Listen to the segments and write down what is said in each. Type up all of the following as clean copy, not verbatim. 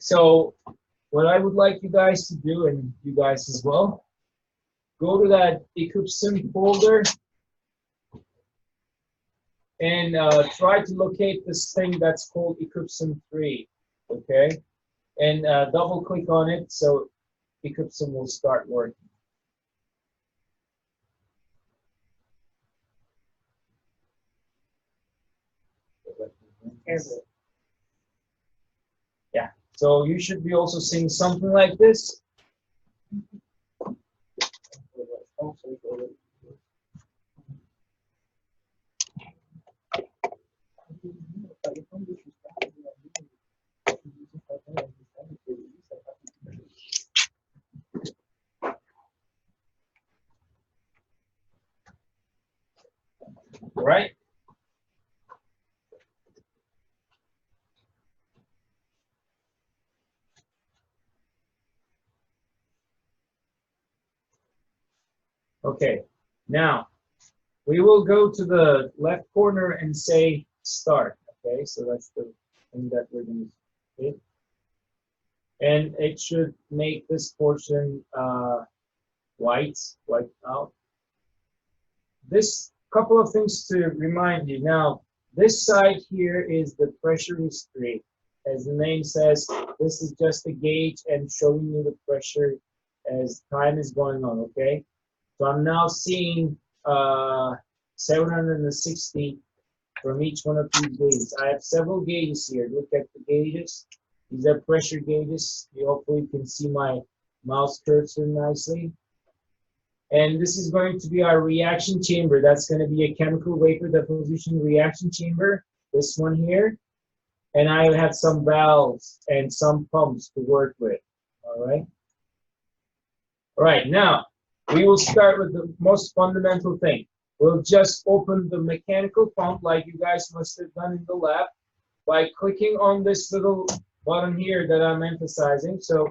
So what I would like you guys to do, and you guys as well, go to that Eclipsum folder and try to locate this thing that's called Eclipsum 3, okay? And double click on it so Eclipsum will start working. Yeah, so you should be also seeing something like this. All right. Okay, now we will go to the left corner and say start. Okay, so that's the thing that we're going to hit. And it should make this portion white out. This couple of things to remind you. Now, this side here is the pressure history. As the name says, this is just a gauge and showing you the pressure as time is going on, okay? So I'm now seeing 760 from each one of these gauges. I have several gauges here. Look at the gauges. These are pressure gauges. You hopefully can see my mouse cursor nicely. And this is going to be our reaction chamber. That's going to be a chemical vapor deposition reaction chamber. This one here. And I have some valves and some pumps to work with. All right. All right. Now, we will start with the most fundamental thing. We'll just open the mechanical pump like you guys must have done in the lab by clicking on this little button here that I'm emphasizing. So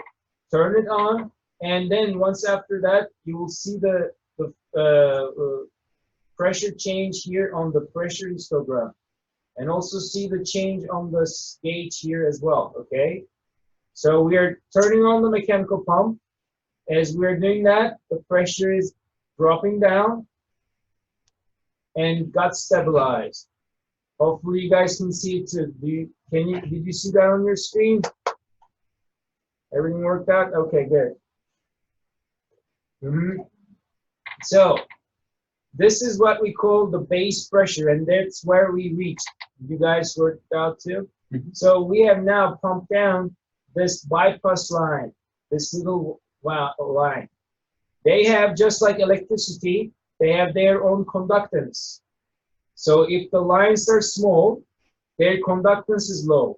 turn it on, and then once after that, you will see the pressure change here on the pressure histogram, and also see the change on the gauge here as well, okay? So we are turning on the mechanical pump. As we're doing that, the pressure is dropping down and got stabilized. Hopefully you guys can see it too. Did you see that on your screen? Everything worked out? Okay, good. So this is what we call the base pressure, and that's where we reached. You guys worked it out too? So we have now pumped down this bypass line, this little line. They have, just like electricity, they have their own conductance. So if the lines are small, their conductance is low.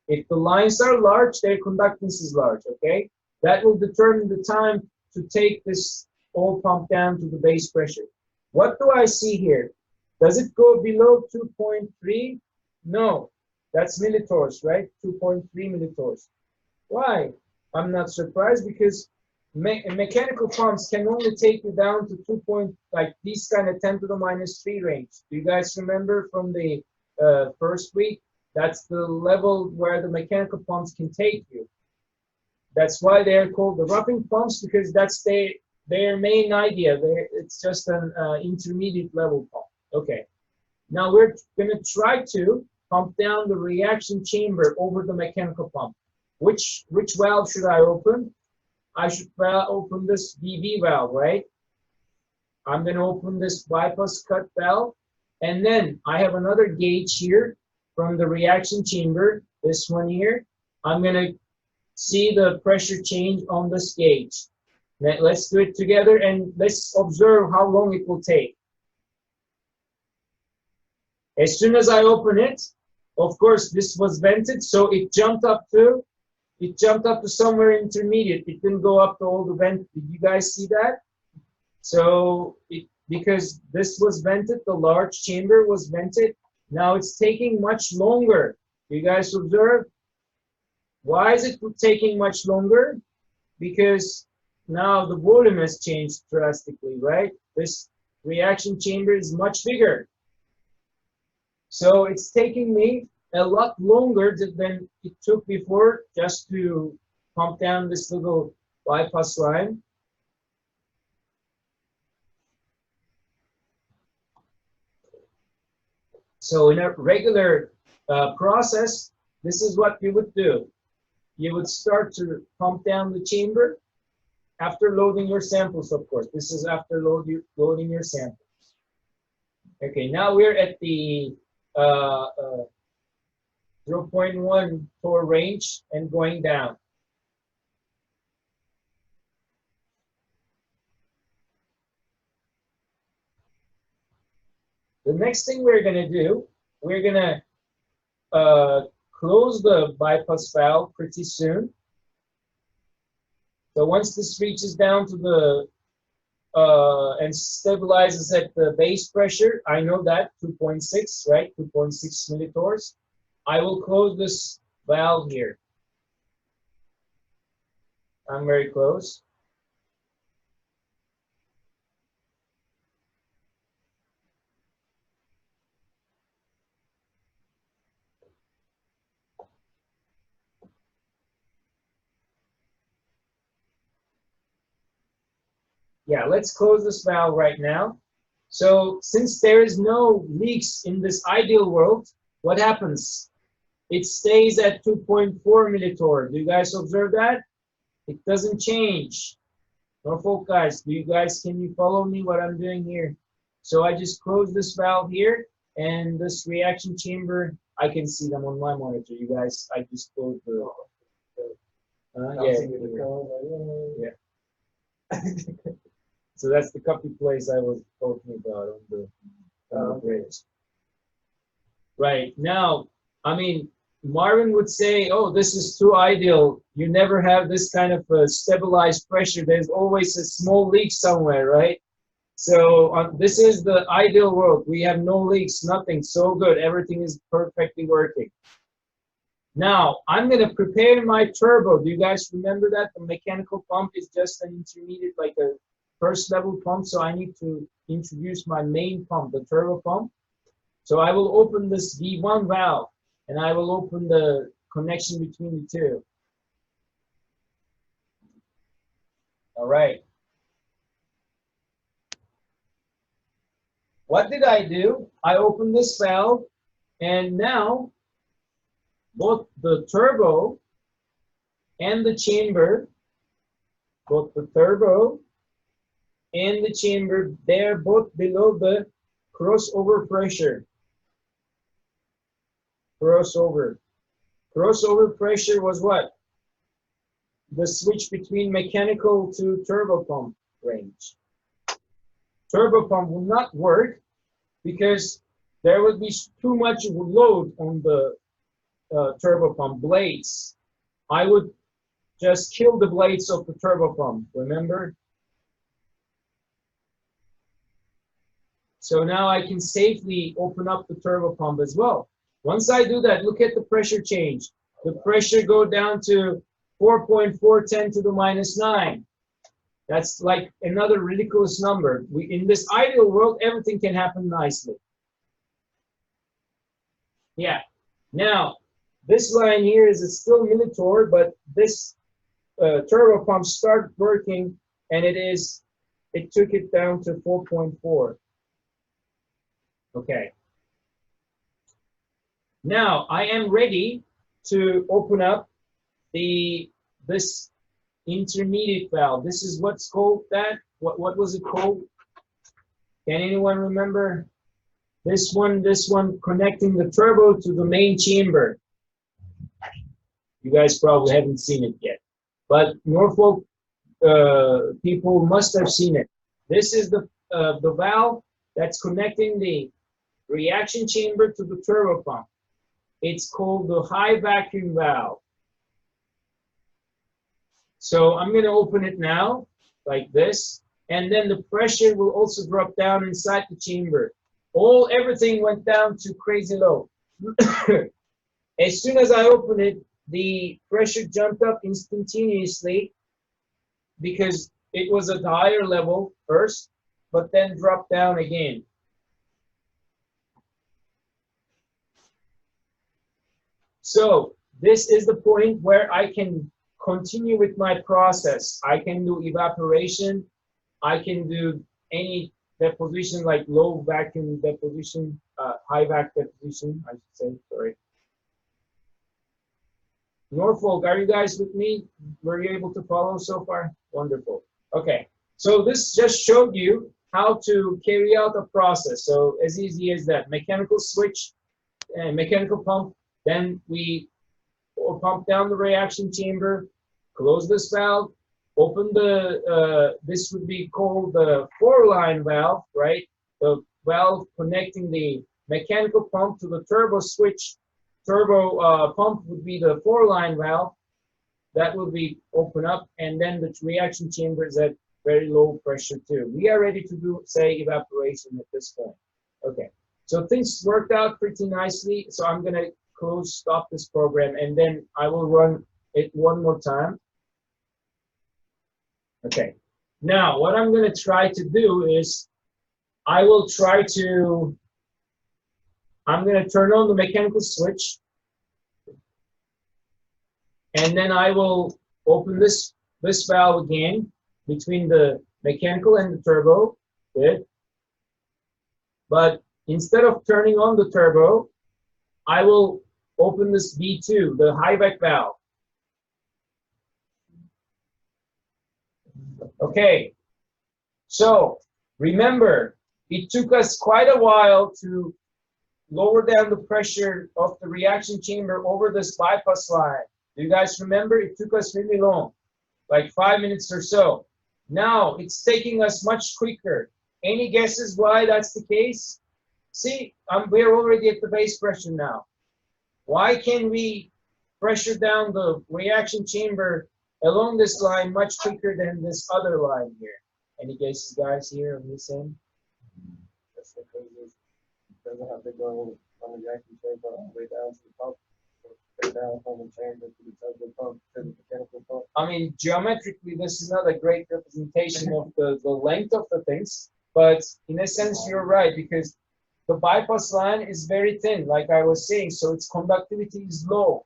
If the lines are large, their conductance is large, okay? That will determine the time to take this all pump down to the base pressure. What do I see here? Does it go below 2.3? No, that's millitors, right? 2.3 millitors. Why? I'm not surprised, because mechanical pumps can only take you down to 2. Like these kind of 10 to the minus 3 range. Do you guys remember from the first week? That's the level where the mechanical pumps can take you. That's why they're called the roughing pumps, because that's their main idea. It's just an intermediate level pump. Okay. Now we're going to try to pump down the reaction chamber over the mechanical pump. Which valve should I open? I should open this BB valve, right? I'm going to open this bypass cut valve. And then I have another gauge here from the reaction chamber, this one here. I'm going to see the pressure change on this gauge. Now, let's do it together and let's observe how long it will take. As soon as I open it, of course, this was vented, so it jumped up to somewhere intermediate. It didn't go up to all the vent. Did you guys see that? So because this was vented, the large chamber was vented. Now it's taking much longer. You guys observe? Why is it taking much longer? Because now the volume has changed drastically, right? This reaction chamber is much bigger. So it's taking me a lot longer than it took before just to pump down this little bypass line. So in a regular process, this is what you would do. You would start to pump down the chamber after loading your samples, of course. This is after loading your samples. Okay, now we're at the 0.1 torr range and going down. The next thing we're going to do, we're going to close the bypass valve pretty soon. So once this reaches down to the and stabilizes at the base pressure, I know that 2.6, right? 2.6 millitorrs. I will close this valve here. I'm very close. Yeah, let's close this valve right now. So since there is no leaks in this ideal world, what happens? It stays at 2.4 millitorr. Do you guys observe that? It doesn't change. Norfolk guys, can you follow me what I'm doing here? So I just close this valve here, and this reaction chamber, I can see them on my monitor. You guys, I just closed the yeah. So that's the copy place I was talking about on the bridge. Right now, I mean, Marvin would say, oh, this is too ideal. You never have this kind of stabilized pressure. There's always a small leak somewhere, right? So this is the ideal world. We have no leaks, nothing. So good. Everything is perfectly working. Now, I'm going to prepare my turbo. Do you guys remember that? The mechanical pump is just an intermediate, like a first level pump. So I need to introduce my main pump, the turbo pump. So I will open this V1 valve, and I will open the connection between the two. All right. What did I do? I opened this valve, and now both the turbo and the chamber, both the turbo and the chamber, they're both below the crossover pressure. Crossover pressure was what? The switch between mechanical to turbo pump range. Turbo pump will not work because there would be too much load on the turbo pump blades. I would just kill the blades of the turbo pump, remember? So now I can safely open up the turbo pump as well. Once I do that, look at the pressure change. The pressure go down to 4.410 to the -9. That's like another ridiculous number. In this ideal world, everything can happen nicely. Yeah. Now, this line here is still millitorr, but this turbo pump started working, and it took it down to 4.4. Okay. Now I am ready to open up this intermediate valve. This is what's called that. What was it called? Can anyone remember? This one connecting the turbo to the main chamber. You guys probably haven't seen it yet, but Norfolk people must have seen it. This is the valve that's connecting the reaction chamber to the turbo pump. It's called the high vacuum valve. So I'm going to open it now, like this, and then the pressure will also drop down inside the chamber. Everything went down to crazy low. As soon as I open it, the pressure jumped up instantaneously because it was at higher level first, but then dropped down again. So this is the point where I can continue with my process. I can do evaporation. I can do any deposition like low vacuum deposition, high vac deposition, I should say, sorry. Norfolk, are you guys with me? Were you able to follow so far? Wonderful. Okay, so this just showed you how to carry out a process. So as easy as that, mechanical switch, mechanical pump, then we pump down the reaction chamber, close this valve, open the, this would be called the 4-line valve, right? The valve connecting the mechanical pump to the turbo switch. Turbo pump would be the 4-line valve. That will be open up, and then the reaction chamber is at very low pressure too. We are ready to do, say, evaporation at this point. Okay, so things worked out pretty nicely. So I'm gonna stop this program, and then I will run it one more time. Okay, now what I'm gonna try to do is I'm gonna turn on the mechanical switch, and then I will open this valve again between the mechanical and the turbo. Good. But instead of turning on the turbo, I will open this B2, the high vac valve. Okay, so remember, it took us quite a while to lower down the pressure of the reaction chamber over this bypass line. Do you guys remember? It took us really long, like 5 minutes or so. Now it's taking us much quicker. Any guesses why that's the case? See, we're already at the base pressure now. Why can we pressure down the reaction chamber along this line much quicker than this other line here? Any guesses, guys, here on this end? That's because it doesn't have to go from the reaction chamber all the way down to the pump, or down from the chamber to the turbo pump to the mechanical pump. I mean, geometrically, this is not a great representation of the length of the things, but in a sense, you're right, because the bypass line is very thin, like I was saying, so its conductivity is low.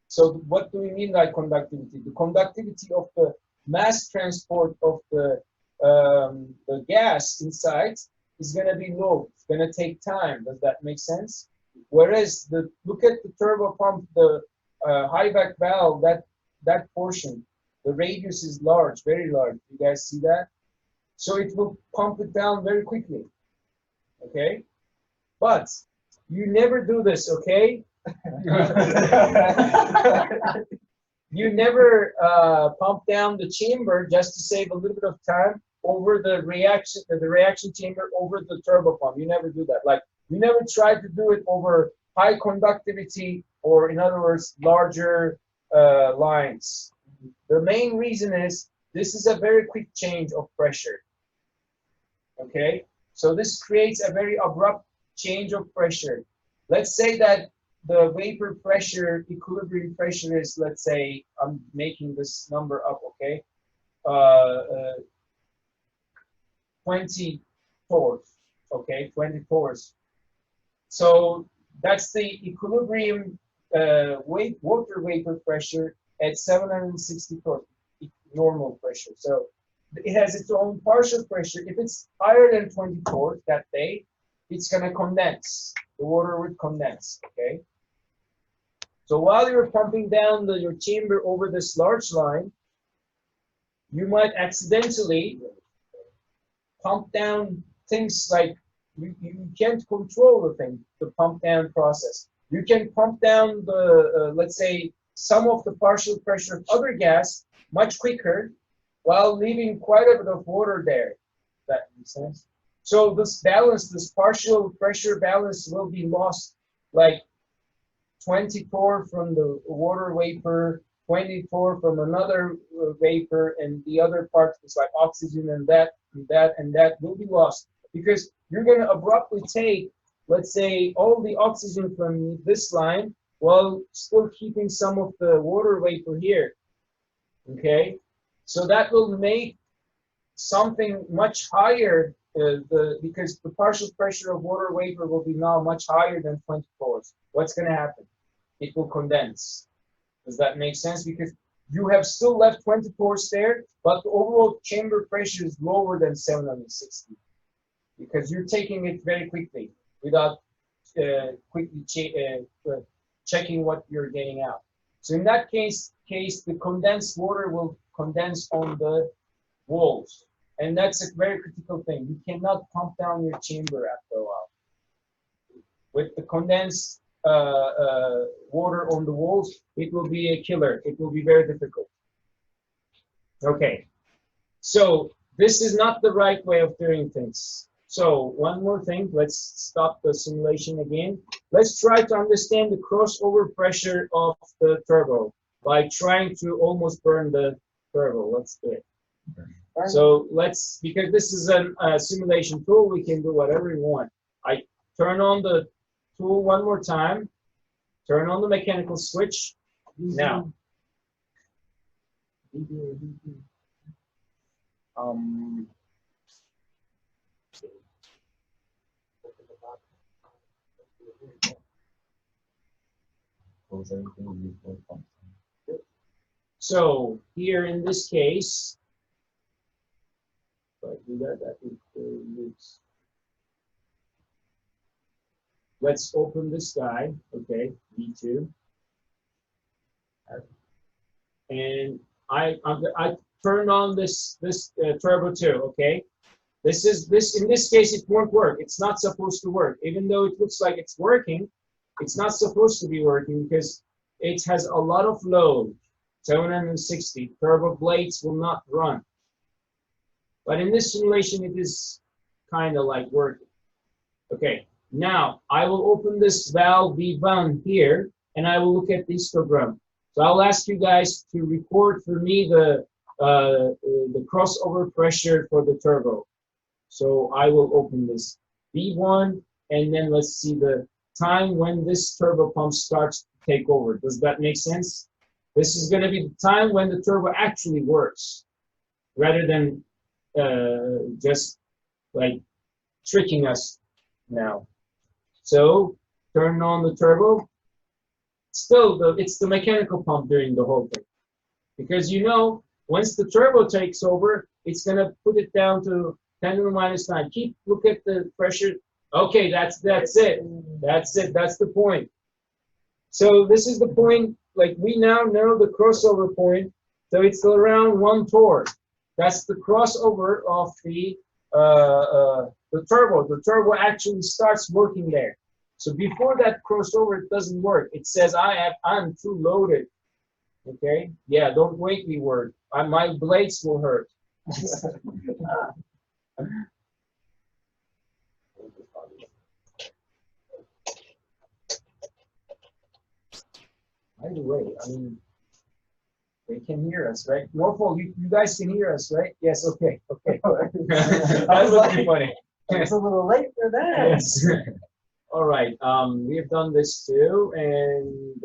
So what do we mean by conductivity? The conductivity of the mass transport of the gas inside is going to be low. It's going to take time. Does that make sense? Whereas look at the turbo pump, the high vac valve, that portion, the radius is large, very large. You guys see that? So it will pump it down very quickly. Okay? But you never do this, okay? You never pump down the chamber just to save a little bit of time over the reaction chamber over the turbo pump. You never do that. Like, you never try to do it over high conductivity, or in other words, larger lines. The main reason is this is a very quick change of pressure. Okay, so this creates a very abrupt change of pressure. Let's say that the vapor pressure, equilibrium pressure is, let's say, I'm making this number up, okay, 20 torrs, okay, 20 torrs. So that's the equilibrium water vapor pressure at 760 torrs, normal pressure. So it has its own partial pressure. If it's higher than 20 torrs that day, it's going to condense. The water would condense, okay? So while you're pumping down your chamber over this large line, you might accidentally pump down things like, you can't control the pump down process. You can pump down let's say, some of the partial pressure of other gas much quicker while leaving quite a bit of water there. That makes sense? So this balance, this partial pressure balance will be lost, like 20 torr from the water vapor, 20 torr from another vapor, and the other part is like oxygen, and that will be lost, because you're going to abruptly take, let's say, all the oxygen from this line while still keeping some of the water vapor here. Okay, so that will make something much higher, because the partial pressure of water vapor will be now much higher than 20 torrs. What's going to happen? it will condense. Does that make sense? Because you have still left 20 pores there, but the overall chamber pressure is lower than 760 because you're taking it very quickly without quickly checking what you're getting out. So in that case, the condensed water will condense on the walls. And that's a very critical thing. You cannot pump down your chamber after a while. With the condensed water on the walls, it will be a killer. It will be very difficult. Okay, so this is not the right way of doing things. So one more thing, let's stop the simulation again. Let's try to understand the crossover pressure of the turbo by trying to almost burn the turbo. Let's do it. So let's, because this is a simulation tool, we can do whatever we want. I turn on the tool one more time, turn on the mechanical switch. Now, so here in this case, if I do that, that would use. Let's open this guy, okay, V2. And I turned on this turbo too, okay? In this case it won't work. It's not supposed to work. Even though it looks like it's working, it's not supposed to be working because it has a lot of load, 760. Turbo blades will not run. But in this simulation it is kind of like working. Okay, now I will open this valve V1 here and I will look at the histogram. So I'll ask you guys to record for me the crossover pressure for the turbo. So I will open this V1 and then let's see the time when this turbo pump starts to take over. Does that make sense? This is going to be the time when the turbo actually works rather than just like tricking us now. So turn on the turbo. Still, it's the mechanical pump doing the whole thing. Because you know, once the turbo takes over, it's going to put it down to 10 to the minus 9. Look at the pressure. Okay, that's it. That's it. That's the point. So this is the point. Like we now know the crossover point. So it's around 1 torr. That's the crossover of the turbo. The turbo actually starts working there. So before that crossover, it doesn't work. It says I'm too loaded. Okay? Yeah, don't make me work. My blades will hurt. By the way, I mean, they can hear us, right? Norfolk, you guys can hear us, right? Yes, okay, okay. That would be funny. It's a little late for that. Yes. All right, we have done this too, and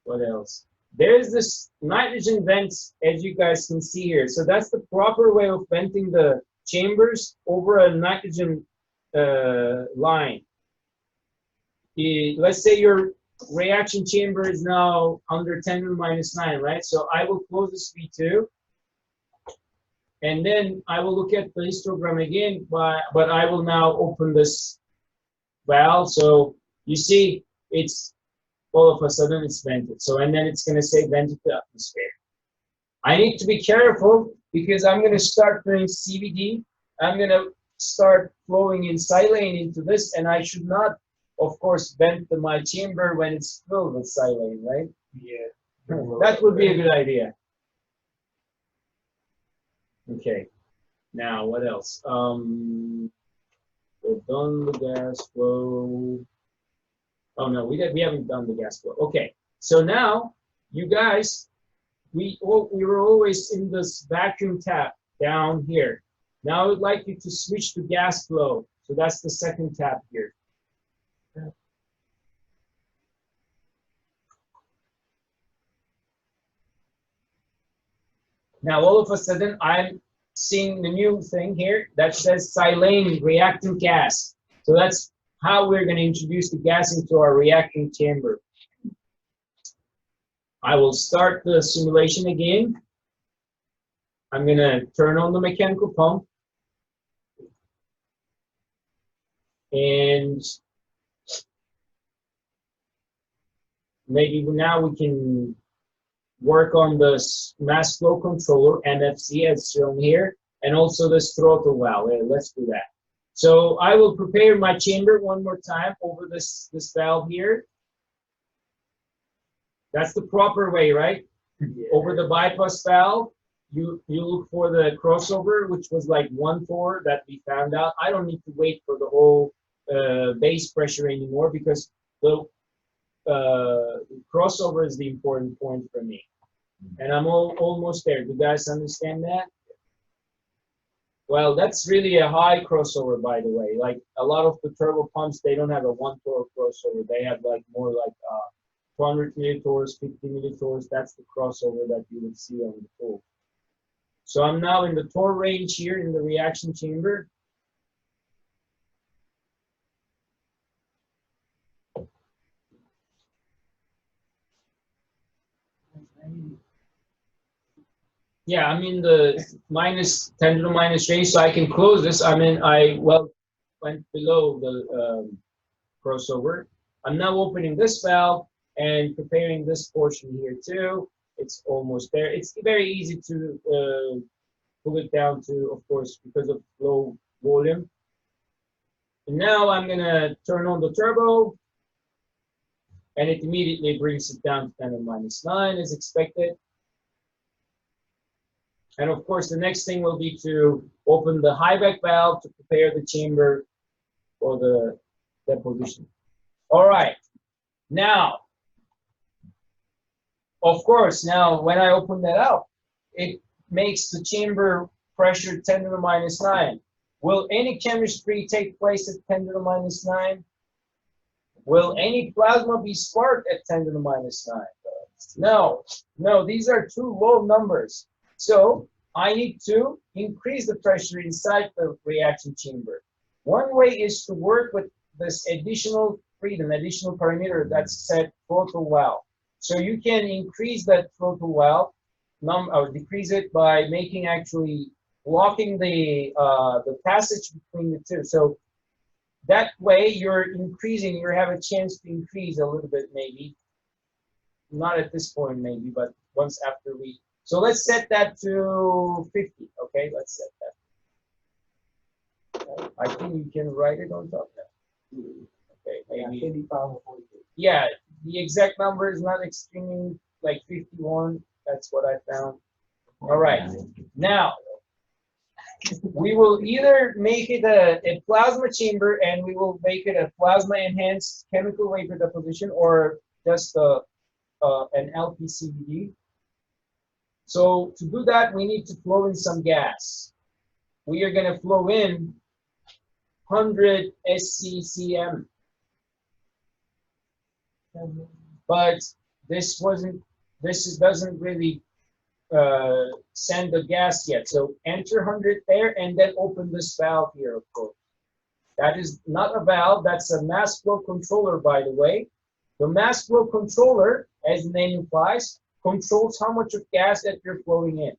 what else? There's this nitrogen vent, as you guys can see here. So that's the proper way of venting the chambers over a nitrogen line. Let's say your reaction chamber is now under 10 to the minus 9, right? So I will close this V2, and then I will look at the histogram again, but I will now open this valve. So you see, it's all of a sudden it's vented. So, and then it's going to say vented to atmosphere. I need to be careful because I'm going to start doing CVD. I'm going to start flowing in silane into this, and I should not, of course, vent my chamber when it's filled with silane, right? Yeah. That would be a good idea. Okay. Now, what else? We've done the gas flow. Oh no, we haven't done the gas flow. Okay, so now you guys, we were always in this vacuum tap down here. Now I would like you to switch to gas flow. So that's the second tap here. Now all of a sudden I'm seeing the new thing here that says silane reactant gas. So that's how we're going to introduce the gas into our reactant chamber. I will start the simulation again. I'm gonna turn on the mechanical pump. And maybe now we can work on the mass flow controller, MFC, as shown here, and also this throttle valve. Let's do that. So I will prepare my chamber one more time over this valve here. That's the proper way, right? Yeah. Over the bypass valve, you look for the crossover, which was like 1/4 that we found out. I don't need to wait for the whole base pressure anymore because the crossover is the important point for me. And I'm almost there. Do you guys understand that? Well, that's really a high crossover, by the way. Like a lot of the turbo pumps, they don't have a 1/4 crossover. They have like more like 200 millitorrs, 50 millitorrs. That's the crossover that you would see on the tool. So I'm now in the torque range here in the reaction chamber. Yeah, I'm in the minus 10 to the minus range, so I can close this. I mean, I went below the crossover. I'm now opening this valve and preparing this portion here too. It's almost there. It's very easy to pull it down to, of course, because of low volume. And now I'm gonna turn on the turbo, and it immediately brings it down to 10 to the minus 9 as expected. And of course, the next thing will be to open the high back valve to prepare the chamber for the deposition. All right, now, of course, now when I open that up, it makes the chamber pressure 10 to the minus 9. Will any chemistry take place at 10 to the minus 9? Will any plasma be sparked at 10 to the minus 9? No, no, these are too low numbers. So I need to increase the pressure inside the reaction chamber. One way is to work with this additional freedom, additional parameter that's set throttle valve. So you can increase that throttle valve, or decrease it by making actually blocking the passage between the two. So that way you're increasing, you have a chance to increase a little bit maybe. Not at this point maybe, but once after we. So let's set that to 50, okay? Let's set that. I think you can write it on top now. Okay, maybe. 55 or 42. Yeah, the exact number is not extremely like 51. That's what I found. All right, now we will either make it a plasma chamber and we will make it a plasma enhanced chemical vapor deposition or just an LPCVD. So to do that, we need to flow in some gas. We are going to flow in 100 SCCM. But this doesn't really send the gas yet. So enter 100 there and then open this valve here, of course. That is not a valve, that's a mass flow controller, by the way. The mass flow controller, as the name implies, controls how much of gas that you're flowing in.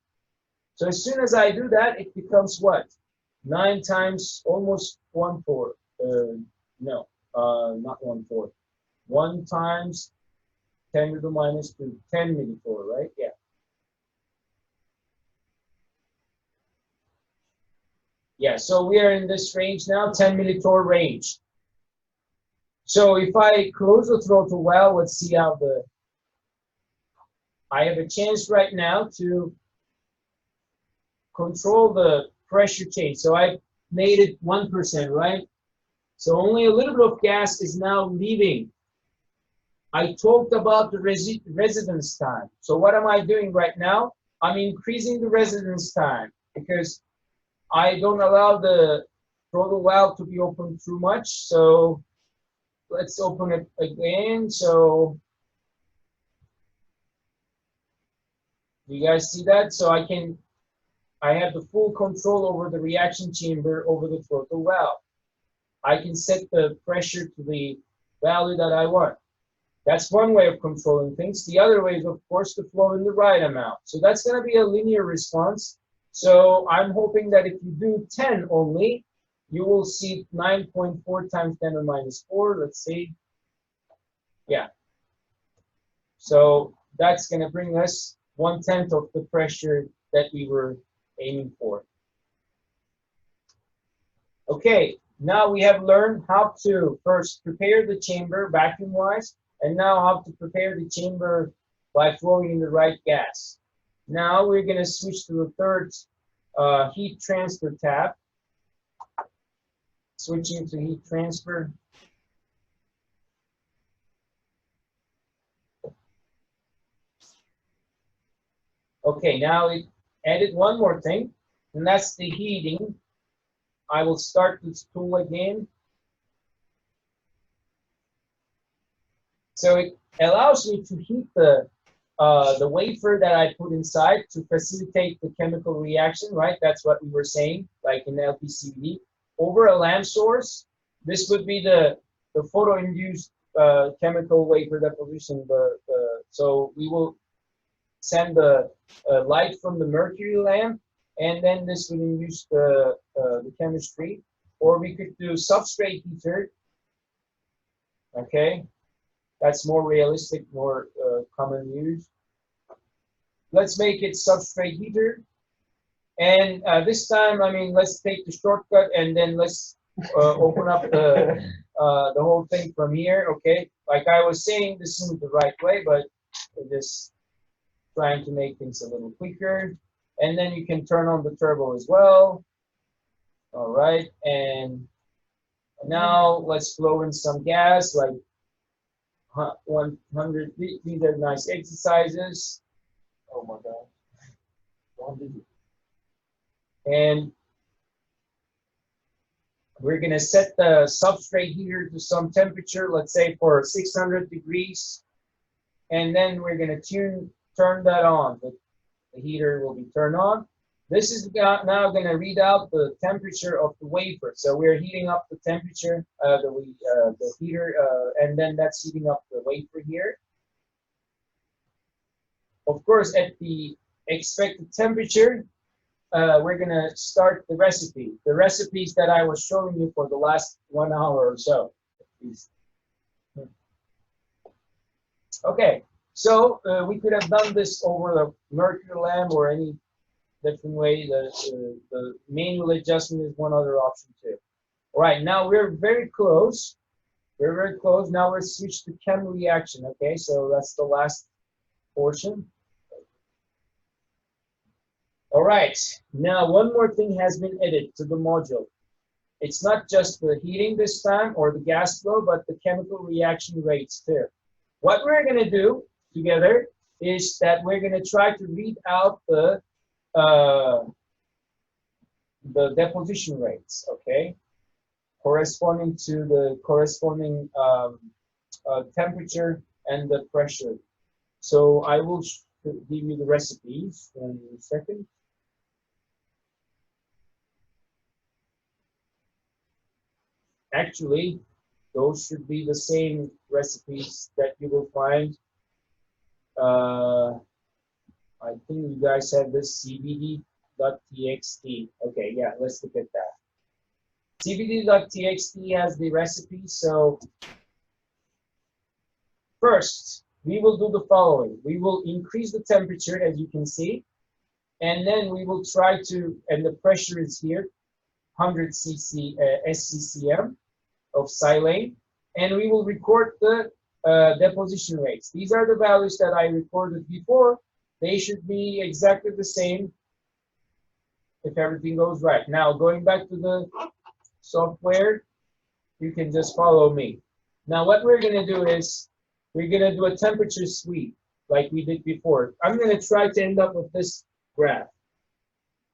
So as soon as I do that, it becomes what? 9 times almost 1/4. No, not 1/4. 1 times 10 to the minus 2, 10 millitorr, right? Yeah. Yeah, so we are in this range now, 10 millitorr range. So if I close the throttle valve, let's see how I have a chance right now to control the pressure change. So I made it 1%, right? So only a little bit of gas is now leaving. I talked about the residence time. So what am I doing right now? I'm increasing the residence time because I don't allow the throttle valve to be open too much. So let's open it again. So you guys see that? So I have the full control over the reaction chamber over the throttle valve. I can set the pressure to the value that I want. That's one way of controlling things. The other way is, of course, to flow in the right amount. So that's going to be a linear response. So I'm hoping that if you do 10 only, you will see 9.4 times 10 to the minus 4. Let's see. Yeah. So that's going to bring us 1/10 of the pressure that we were aiming for. Okay, now we have learned how to first prepare the chamber vacuum-wise, and now how to prepare the chamber by flowing in the right gas. Now we're going to switch to the third heat transfer tab. Switching to heat transfer. Okay, now it added one more thing, and that's the heating. I will start this tool again. So it allows me to heat the wafer that I put inside to facilitate the chemical reaction, right? That's what we were saying, like in LPCVD. Over a lamp source, this would be the photo-induced chemical wafer deposition. So we will send the light from the mercury lamp, and then this would induce the chemistry. Or we could do substrate heater. Okay, that's more realistic, more common use. Let's make it substrate heater. And this time, I mean, let's take the shortcut and then let's open up the whole thing from here. Okay, like I was saying, this isn't the right way, but we're just trying to make things a little quicker. And then you can turn on the turbo as well. All right, and now let's flow in some gas, like 100. These are nice exercises. Oh my God. And we're going to set the substrate heater to some temperature, let's say for 600 degrees. And then we're going to turn that on. The heater will be turned on. This is now going to read out the temperature of the wafer. So we're heating up the temperature, the heater, and then that's heating up the wafer here. Of course, at the expected temperature, we're going to start the recipe. The recipes that I was showing you for the last 1 hour or so. Okay, so we could have done this over the mercury lamp or any different way. The manual adjustment is one other option too. All right, now we're very close. We're very close. Now we're switched to chem reaction. Okay, so that's the last portion. All right, now one more thing has been added to the module. It's not just the heating this time or the gas flow, but the chemical reaction rates too. What we're going to do together is that we're going to try to read out the deposition rates, okay, corresponding to the corresponding temperature and the pressure. So I will give you the recipes in a second. Actually, those should be the same recipes that you will find. I think you guys have this cvd.txt. Okay, yeah, let's look at that. cvd.txt has the recipe. So first, we will do the following. We will increase the temperature, as you can see, and then we will try to, and the pressure is here, 100 SCCM of silane, and we will record the deposition rates. These are the values that I recorded before. They should be exactly the same if everything goes right. Now, going back to the software, you can just follow me. Now, what we're going to do is we're going to do a temperature sweep like we did before. I'm going to try to end up with this graph.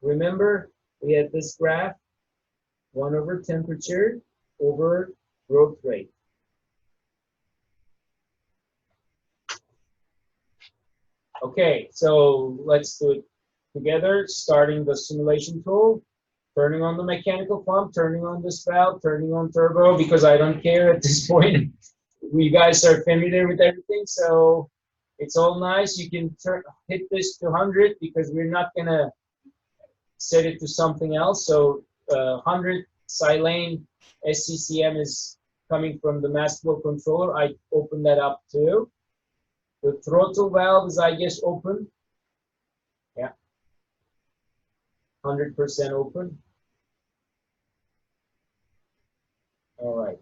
Remember, we had this graph, 1 over temperature over growth rate. Okay, so let's do it together, starting the simulation tool, turning on the mechanical pump, turning on this valve, turning on turbo, because I don't care at this point. you guys are familiar with everything, so it's all nice. You can hit this to 100 because we're not gonna set it to something else. So 100 silane SCCM is coming from the mass flow controller. I open that up too. The throttle valve is, I guess, open. Yeah, 100% open. All right.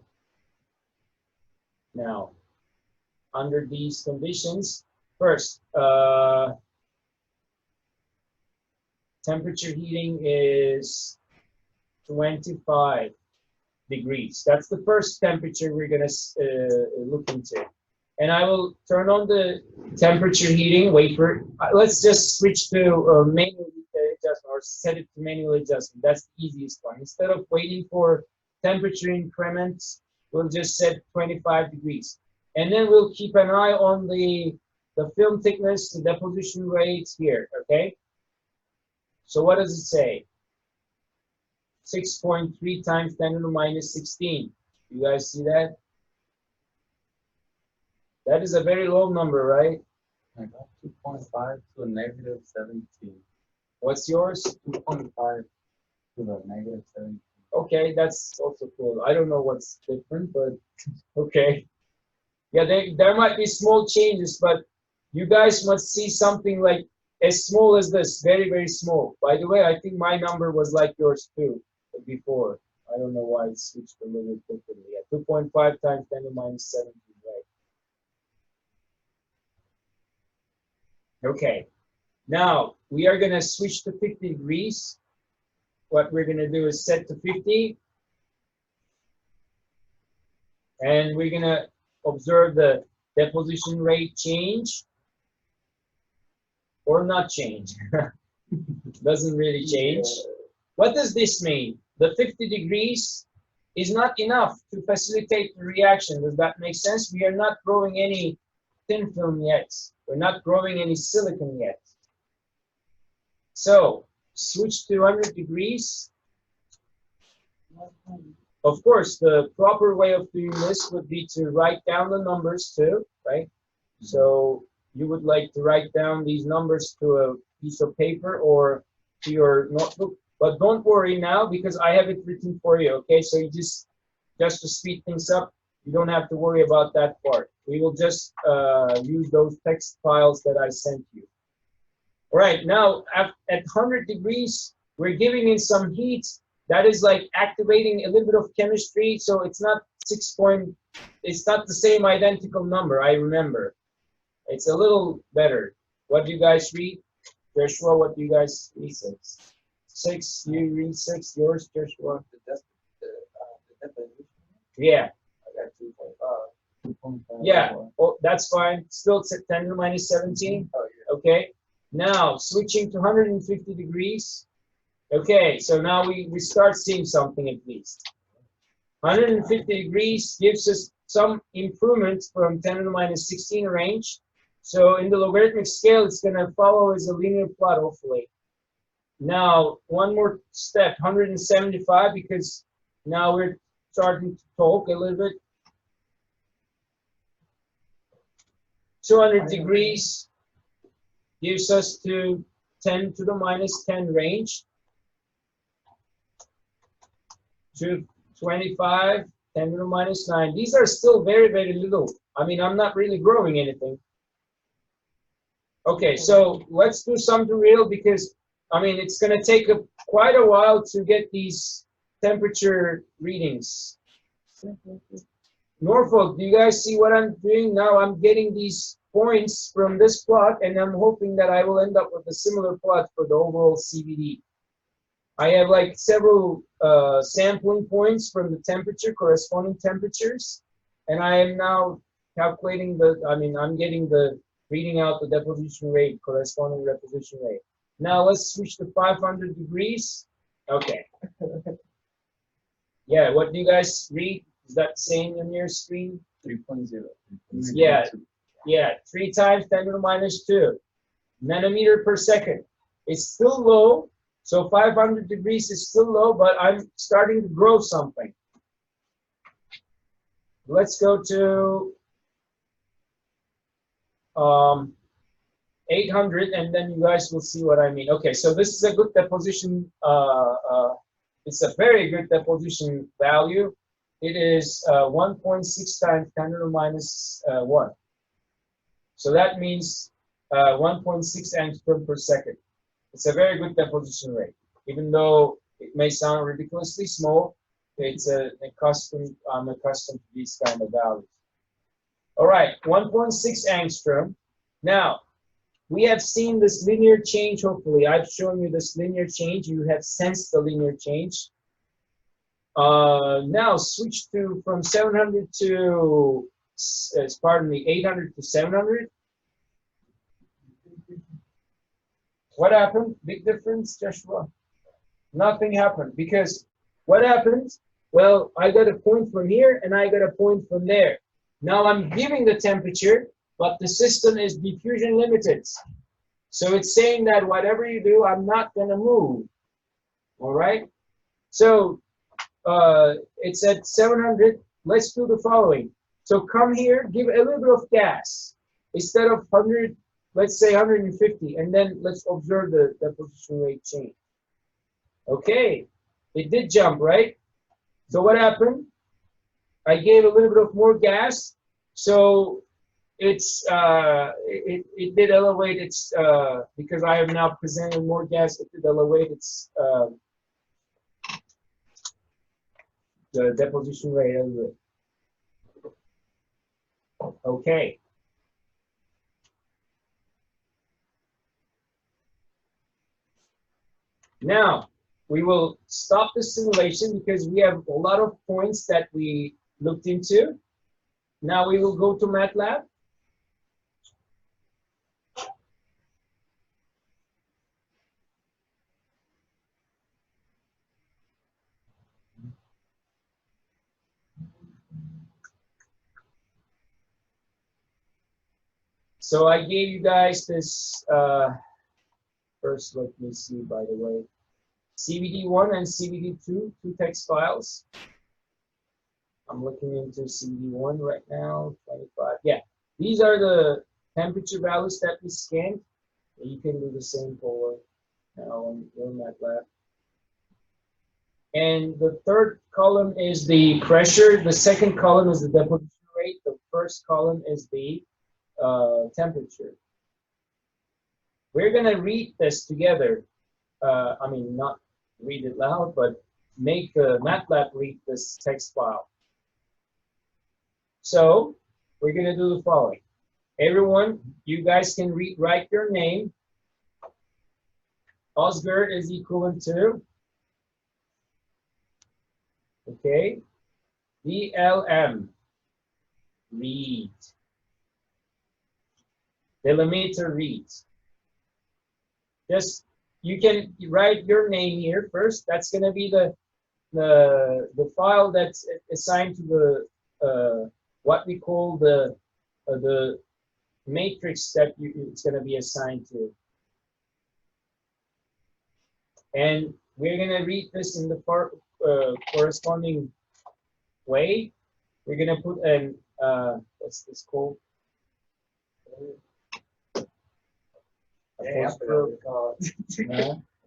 Now, under these conditions, first, temperature heating is 25 degrees. That's the first temperature we're going to look into. And I will turn on the temperature heating wafer. Let's just switch to manual adjustment, or set it to manual adjustment. That's the easiest one. Instead of waiting for temperature increments, we'll just set 25 degrees. And then we'll keep an eye on the film thickness, the deposition rates here, okay? So what does it say? 6.3 times 10 to the minus 16. You guys see that? That is a very low number, right? I got 2.5 to a negative 17. What's yours? 2.5 to the negative 17. Okay, that's also cool. I don't know what's different, but okay. Yeah, there might be small changes, but you guys must see something like as small as this, very, very small. By the way, I think my number was like yours too before. I don't know why it switched a little bit differently. Yeah, 2.5 times 10 to the minus 17, right? Okay, now we are going to switch to 50 degrees. What we're going to do is set to 50. And we're going to observe the deposition rate change or not change. Doesn't really change. What does this mean? The 50 degrees is not enough to facilitate the reaction. Does that make sense? We are not growing any thin film yet. We're not growing any silicon yet. So switch to 100 degrees. Of course, the proper way of doing this would be to write down the numbers too, right? So you would like to write down these numbers to a piece of paper or to your notebook. But don't worry now because I have it written for you, okay? So you just to speed things up, you don't have to worry about that part. We will just use those text files that I sent you. All right, now at 100 degrees, we're giving in some heat. That is like activating a little bit of chemistry, so it's not it's not the same identical number, I remember. It's a little better. What do you guys read? Joshua, what do you guys read? 6, you read 6, yours, Joshua? Yeah. I got 2.5. Yeah, oh, that's fine. Still 10 to the minus 17. Oh, yeah. Okay. Now, switching to 150 degrees. Okay, so now we start seeing something at least. 150 degrees gives us some improvement from 10 to the minus 16 range. So in the logarithmic scale, it's going to follow as a linear plot, hopefully. Now, one more step, 175, because now we're starting to talk a little bit. 200 degrees gives us to 10 to the minus 10 range. To 25, 10 to the minus 9. These are still very, very little. I mean, I'm not really growing anything. Okay, so let's do something real because, I mean, it's going to take quite a while to get these temperature readings. Norfolk, do you guys see what I'm doing now? I'm getting these points from this plot, and I'm hoping that I will end up with a similar plot for the overall CVD. I have like several sampling points from the temperature, corresponding temperatures, and I am now calculating I'm getting the reading out the deposition rate, corresponding deposition rate. Now let's switch to 500 degrees. Okay. Yeah, what do you guys read? Is that the same on your screen? 3.0. Yeah, yeah, 3 times 10 to the minus 2 nanometer per second. It's still low, so 500 degrees is still low, but I'm starting to grow something. Let's go to 800, and then you guys will see what I mean. Okay, so this is a good deposition. It's a very good deposition value. It is 1.6 times 10 to the minus 1. So that means 1.6 angstrom per second. It's a very good deposition rate. Even though it may sound ridiculously small, it's I'm accustomed to these kind of values. All right, 1.6 angstrom. Now, we have seen this linear change, hopefully. I've shown you this linear change. You have sensed the linear change. Now switch to from 700 to, pardon me, 800 to 700. What happened? Big difference, Joshua? Nothing happened, because what happened? Well, I got a point from here and I got a point from there. Now I'm giving the temperature, but the system is diffusion limited. So it's saying that whatever you do, I'm not gonna move. All right? So it's at 700. Let's do the following. So come here, give a little bit of gas. Instead of 100, let's say 150, and then let's observe the deposition rate change. Okay, it did jump, right? So what happened? I gave a little bit of more gas, so it's it did elevate its because I have now presented more gas. It did elevate its the deposition rate a little bit. Okay. Now we will stop the simulation because we have a lot of points that we looked into. Now we will go to MATLAB. So I gave you guys this, first let me see, by the way, CVD1 and CVD2, two text files. I'm looking into CVD1 right now, 25. Yeah, these are the temperature values that we scanned. You can do the same for now on MATLAB. And the third column is the pressure. The second column is the deposition rate. The first column is the temperature. We're going to read this together. I mean, not read it loud, but make MATLAB read this text file. So we're going to do the following. Everyone, you guys can write your name. Oscar is equivalent to, okay, DLM, read. Delimiter reads. Just, you can write your name here first. That's going to be the file that's assigned to the what we call the matrix that it's going to be assigned to. And we're going to read this in the corresponding way. We're going to put an what's this called? Apostrophe.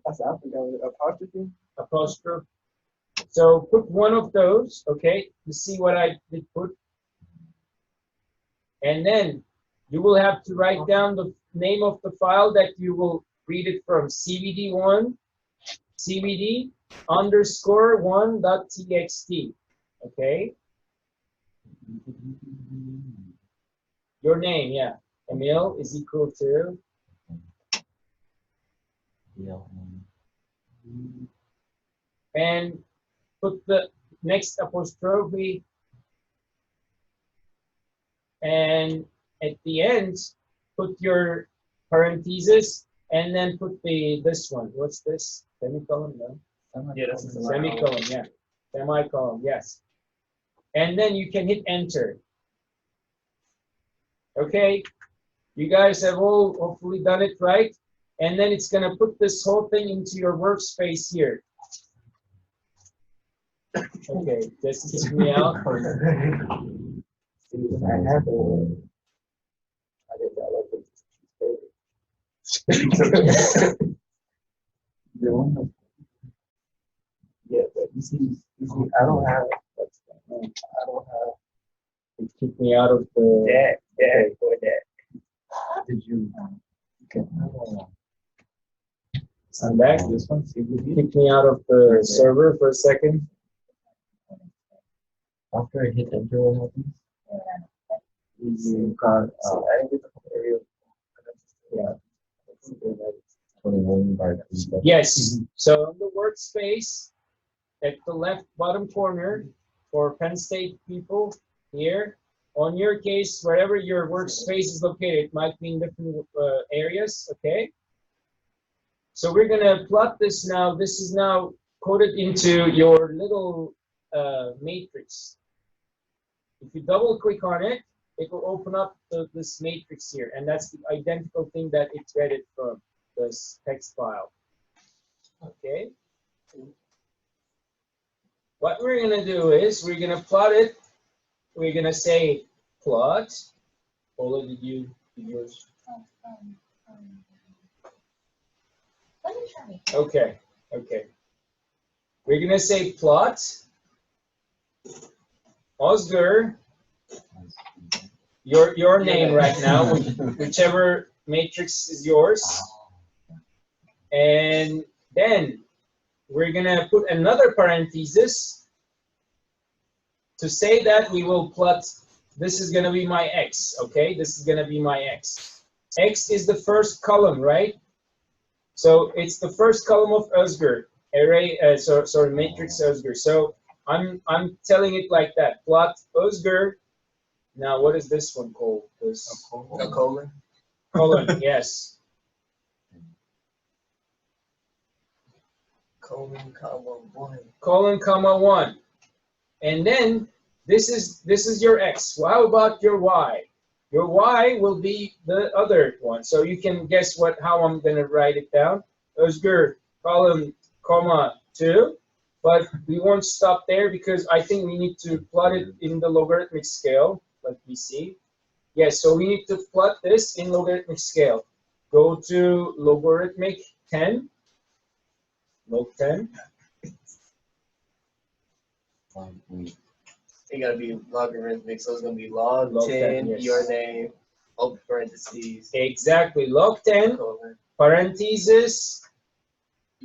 Apostrophe. Apostrophe. So put one of those, okay, to see what I did put. And then you will have to write down the name of the file that you will read it from. CVD1, CVD underscore 1.txt. Okay. Your name, yeah. Emil is equal to. And put the next apostrophe, and at the end put your parentheses, and then put this one. What's this? Semicolon? No. Yeah, that's a Semicolon. Yeah. Semicolon. Yes. And then you can hit enter. Okay. You guys have all hopefully done it right. And then it's going to put this whole thing into your workspace here. Okay, this is me out. I have it. I did that. Yeah, but You see, I don't have. it kicked me out of the. Did you? Okay. I'm back. This one kicked me out of the server for a second. After I hit enter, what happens? You can't. I didn't get the whole area. Yeah. 21 by 2. Yes. So on the workspace, at the left bottom corner, for Penn State people here, on your case, wherever your workspace is located, it might be in different areas. Okay. So we're gonna plot this now. This is now coded into your little matrix. If you double click on it, it will open up this matrix here, and that's the identical thing that it read it from this text file. Okay. What we're gonna do is we're gonna plot it. We're gonna say plot. Paula, did you do yours? Let me try. Okay. Okay. We're gonna say plot. Oscar, your name right now, whichever matrix is yours, and then we're gonna put another parenthesis to say that we will plot. This is gonna be my x. Okay, this is gonna be my x. X is the first column, right? So it's the first column of Oscar array. Sorry, matrix Oscar. So I'm telling it like that. Plot Oscar. Now what is this one called? This A colon? colon. Yes. Colon, comma, 1. Colon, comma 1. And then this is your x. Well, how about your y? Your y will be the other one. So you can guess how I'm gonna write it down. Oscar, colon, comma 2. But we won't stop there because I think we need to plot it in the logarithmic scale. Let me see. Yes, so we need to plot this in logarithmic scale. Go to logarithmic 10. Log 10. It gotta be logarithmic, so it's gonna be log, Log 10, 10, yes. your name, open parentheses, Exactly. Log 10, colon. parentheses,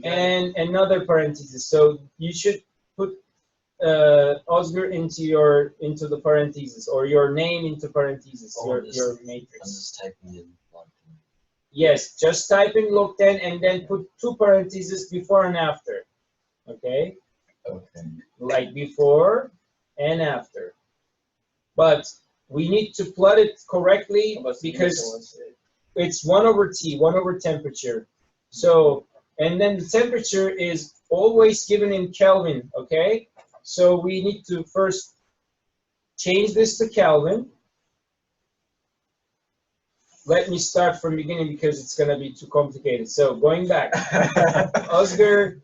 and another parenthesis. So you should put Oscar into the parentheses, or your name into parentheses, your matrix. I'm just typing in log 10. Yes, just type in log 10 and then put 2 parentheses before and after. Okay? Okay. Like before and after. But we need to plot it correctly because it's 1 over T, 1 over temperature. So, and then the temperature is always given in Kelvin, okay? So we need to first change this to Kelvin. Let me start from the beginning because it's gonna be too complicated. So going back, Oscar,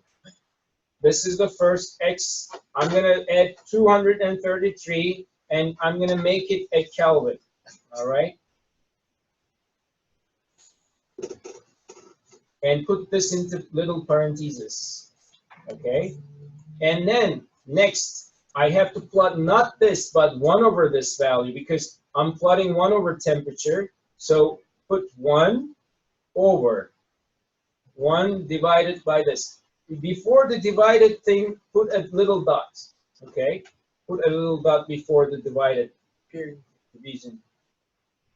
this is the first X. I'm gonna add 233 and I'm gonna make it a Kelvin, all right? And put this into little parentheses, okay? And then next, I have to plot not this, but 1 over this value because I'm plotting 1 over temperature. So put 1 over 1 divided by this. Before the divided thing, put a little dot, okay? Put a little dot before the divided period division.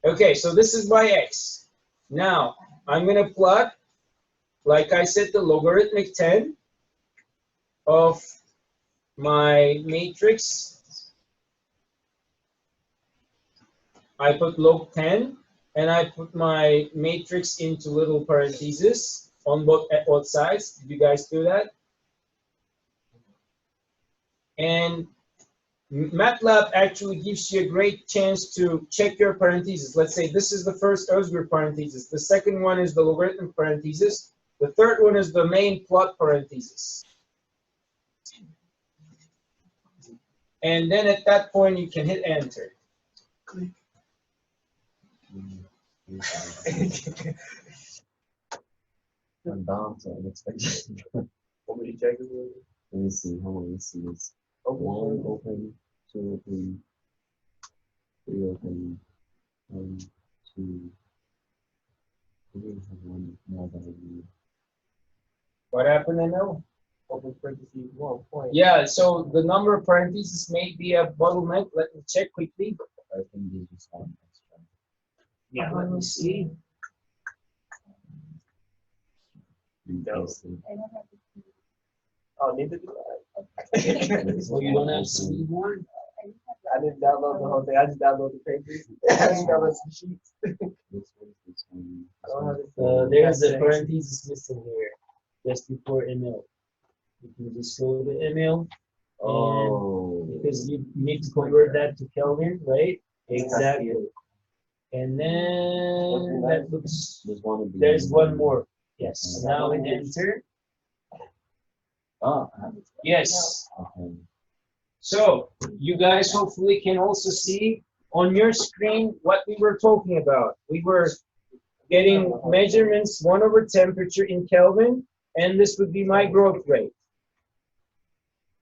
Okay, so this is my x. Now, I'm going to plot, like I said, the logarithmic 10 of my matrix. I put log 10 and I put my matrix into little parentheses on both sides. Did you guys do that? And MATLAB actually gives you a great chance to check your parentheses. Let's say this is the first Oscar parenthesis. The second one is the logarithmic parenthesis. The third one is the main plot parenthesis. And then at that point, you can hit enter. Click. I'm down to unexpected. How many checkers were there? Let me see. Hold on. Let's see. It's Open one one. open, two open, three open, one, two. We didn't have one more than we. What happened, I know? Open parentheses 1 point. Yeah, so the number of parentheses may be a bottleneck. Let me check quickly. I think they just have extra. Yeah, let me see. Interesting. I don't have to see. Oh, neither do I. So you don't have speed one? I didn't download the whole thing. I just downloaded the papers. I just downloaded some sheets. This one, this one. I don't have it. There's a parenthesis missing here, just before ML. You can just go to ML, Oh. because you need to convert that to Kelvin, right? Exactly. And then that looks, There's one. of the- there's one more. Yes, now in enter. Oh, I have it. Yes. Okay. So you guys hopefully can also see on your screen what we were talking about. We were getting measurements 1 over temperature in Kelvin, and this would be my growth rate.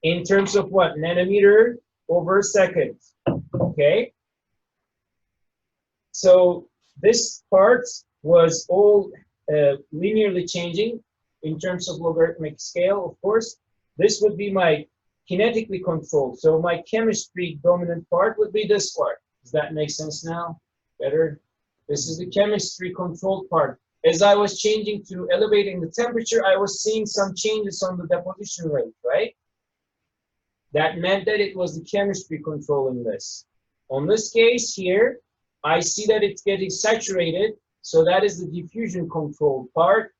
In terms of what? Nanometer over second. Okay? So this part was all linearly changing in terms of logarithmic scale, of course. This would be my kinetically controlled. So my chemistry dominant part would be this part. Does that make sense now? Better? This is the chemistry controlled part. As I was changing to elevating the temperature, I was seeing some changes on the deposition rate, right? That meant that it was the chemistry controlling this. On this case here, I see that it's getting saturated, so that is the diffusion controlled part.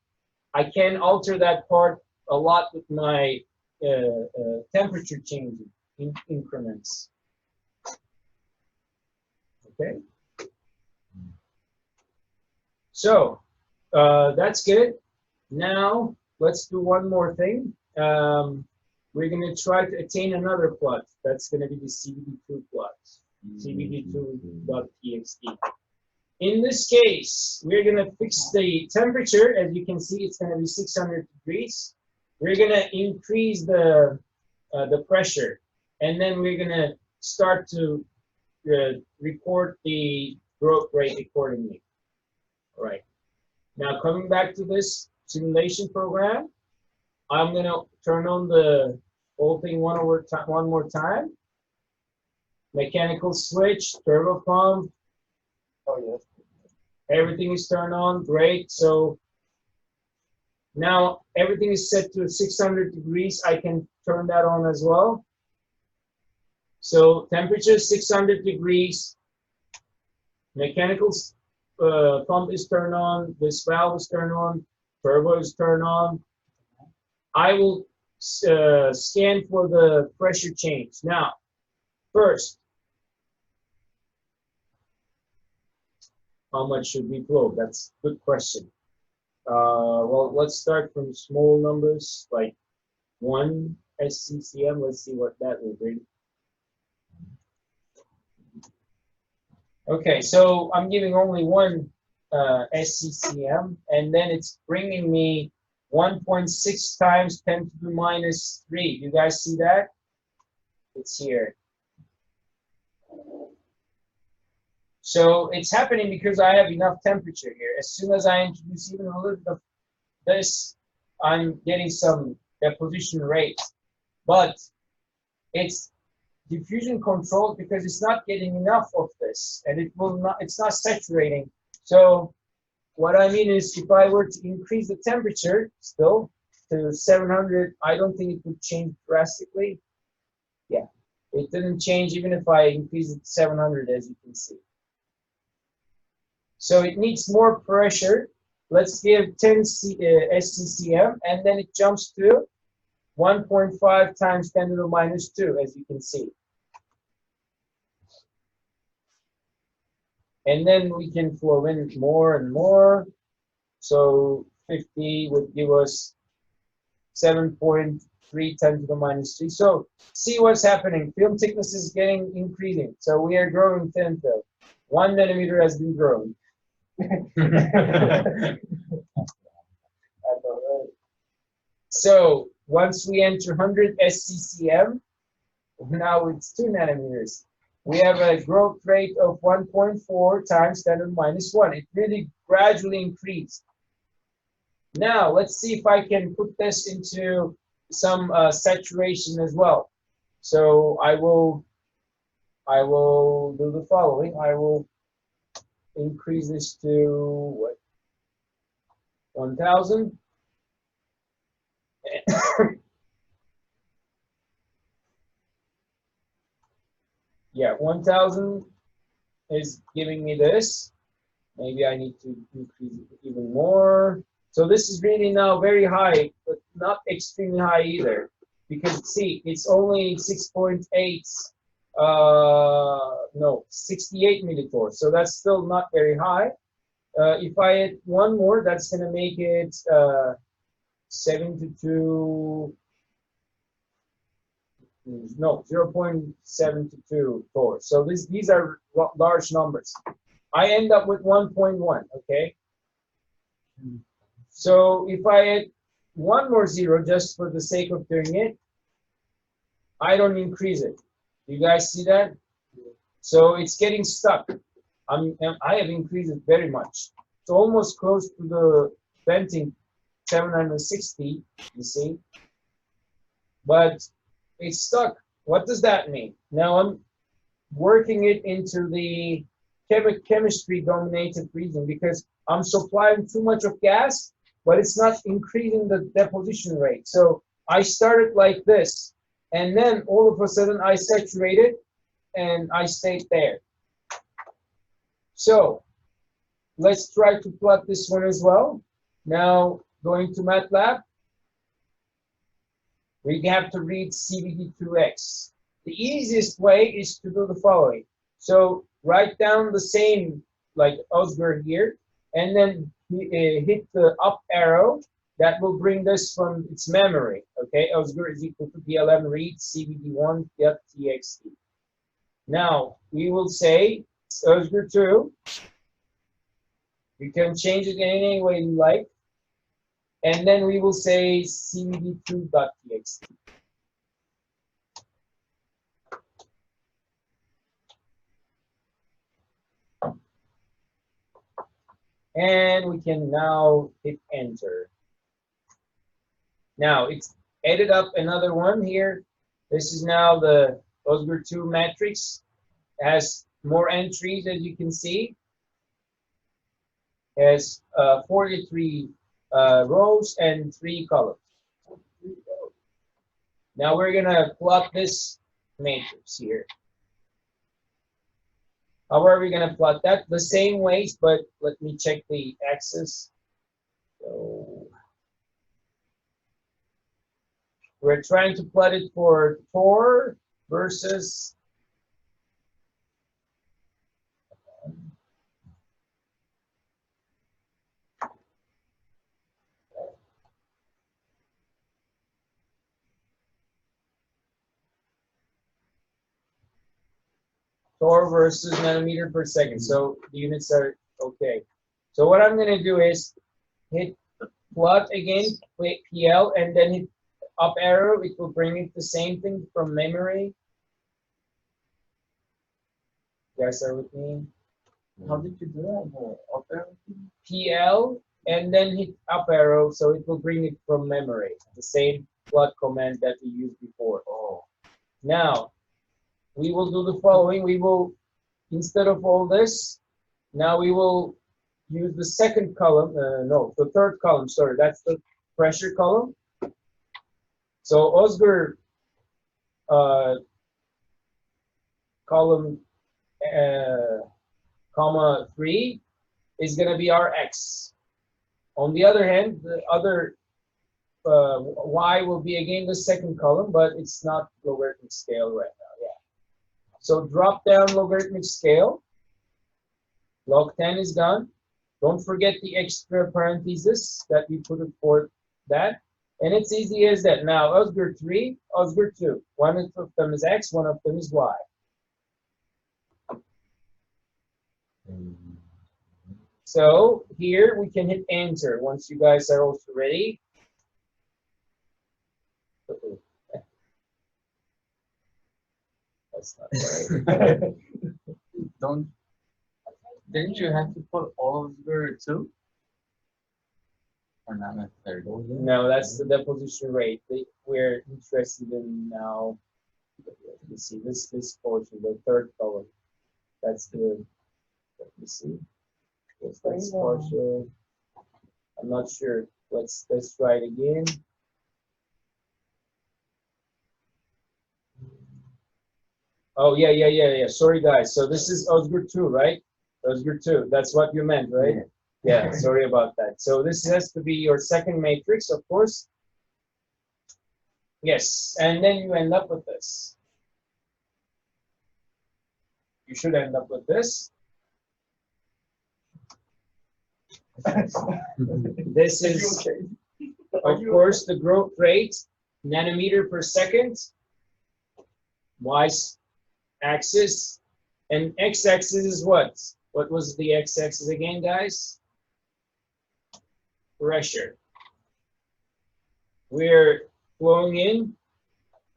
I can alter that part a lot with my temperature changing increments. Okay? So, that's good. Now, let's do one more thing. We're going to try to attain another plot. That's going to be the CVD2 plot, CVD2.txt. In this case, we're going to fix the temperature. As you can see, it's going to be 600 degrees. We're going to increase the pressure, and then we're going to start to record the growth rate accordingly. All right. Now, coming back to this simulation program, I'm going to turn on the whole thing one more time. Mechanical switch, turbo pump. Oh, yes. Everything is turned on. Great. So now everything is set to 600 degrees. I can turn that on as well. So temperature 600 degrees. Mechanical pump is turned on. This valve is turned on. Turbo is turned on. I will scan for the pressure change. Now, first, how much should we flow? That's a good question. Well, let's start from small numbers, like 1 SCCM. Let's see what that will bring. Okay, so I'm giving only 1 SCCM, and then it's bringing me 1.6 times 10 to the minus 3. You guys see that? It's here. So it's happening because I have enough temperature here. As soon as I introduce even a little bit of this, I'm getting some deposition rate. But it's diffusion controlled because it's not getting enough of this, and it's not saturating. So what I mean is, if I were to increase the temperature still to 700, I don't think it would change drastically. Yeah, it didn't change even if I increase it to 700, as you can see. So it needs more pressure. Let's give 10 SCCM, and then it jumps to 1.5 times 10 to the minus 2, as you can see. And then we can flow in more and more. So 50 would give us 7.3 10 to the minus 3. So see what's happening. Film thickness is increasing. So we are growing thin film. 1 nanometer has been grown. I thought, right. So once we enter 100 SCCM, now it's 2 nanometers. We have a growth rate of 1.4 times 10 to the minus 1. It really gradually increased. Now let's see if I can put this into some saturation as well. So I will do the following. I will increase this to what? 1000. Yeah, 1000 is giving me this. Maybe I need to increase it even more. So this is really now very high, but not extremely high either. Because see, it's only 6.8, no, 68 millitorrs. So that's still not very high. If I add one more, that's going to make it 72, no, 0.72 torrs. So these are large numbers. I end up with 1.1, okay? So if I add one more zero just for the sake of doing it, I don't increase it. You guys see that? So it's getting stuck. I have increased it very much. It's almost close to the venting 760, you see? But it's stuck. What does that mean? Now I'm working it into the chemistry dominated region because I'm supplying too much of gas, but it's not increasing the deposition rate. So I started like this, and then all of a sudden I saturated and I stayed there. So let's try to plot this one as well. Now going to MATLAB, we have to read CVD2X. The easiest way is to do the following. So write down the same like Oscar here, and then hit the up arrow. That will bring this from its memory. Okay, Oscar is equal to DLM read CVD1.txt. Now we will say Oscar 2. You can change it in any way you like. And then we will say CVD2.txt. And we can now hit enter. Now it's added up another one here. This is now the Oscar 2 matrix. It has more entries, as you can see. It has 43 rows and 3 columns. Now we're gonna plot this matrix here. How are we gonna plot that? The same ways, but let me check the axis. So we're trying to plot it for torr versus nanometer per second. So the units are okay. So what I'm going to do is hit plot again, click PL, and then hit up arrow. It will bring it the same thing from memory. You guys are with me? How did you do that? Up arrow? PL and then hit up arrow, so it will bring it from memory. The same plot command that we used before. Oh. Now we will do the following. We will, instead of all this, now we will use the second column, no, the third column, sorry, that's the pressure column. So Oscar column comma 3 is going to be our X. On the other hand, the other Y will be again the second column, but it's not logarithmic scale right now. So drop down logarithmic scale. Log 10 is done. Don't forget the extra parentheses that we put it for that. And it's easy as that. Now, Oscar 3, Oscar 2. One of them is X, one of them is Y. So here we can hit enter once you guys are also ready. That's not right. Didn't you have to put over 2? Or not necessarily? No, that's the deposition rate. We're interested in now. Let me see this portion, the third column. That's the. Let me see. That's partial. I'm not sure. Let's try it again. Oh yeah. Sorry guys. So this is Oscar 2, right? Oscar 2. That's what you meant, right? Yeah. Sorry about that. So this has to be your second matrix, of course. Yes, and then you end up with this. You should end up with this. This is, of course, the growth rate, nanometer per second, y-axis, and x-axis is what? What was the x-axis again, guys? Pressure. We're flowing in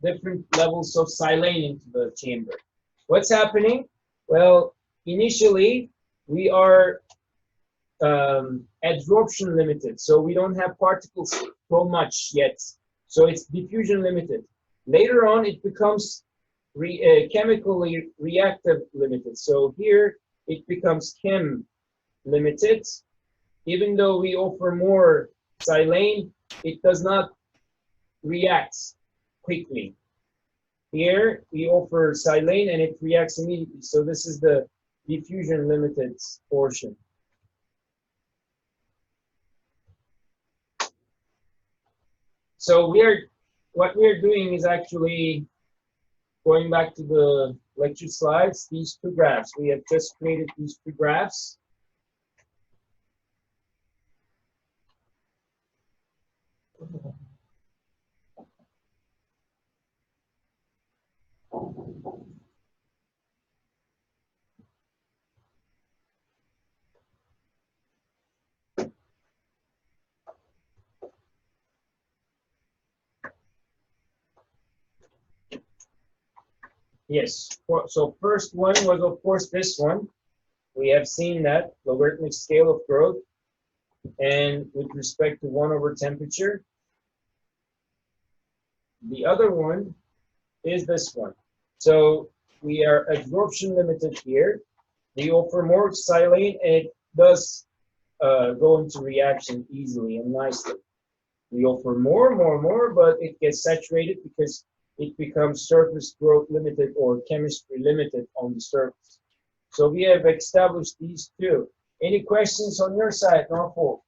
different levels of silane into the chamber. What's happening? Well, initially, we are adsorption limited, so we don't have particles so much yet. So it's diffusion limited. Later on, it becomes chemically reactive limited. So here, it becomes chem limited. Even though we offer more silane, it does not react quickly. Here, we offer silane and it reacts immediately. So this is the diffusion limited portion. So what we're doing is actually going back to the lecture slides, these two graphs. We have just created these two graphs. Yes, so first one was, of course, this one. We have seen that logarithmic scale of growth, and with respect to 1 over temperature. The other one is this one. So we are absorption limited here. We offer more silane, and it does go into reaction easily and nicely. We offer more, but it gets saturated because it becomes surface growth limited or chemistry limited on the surface. So we have established these two. Any questions on your side, Norfolk?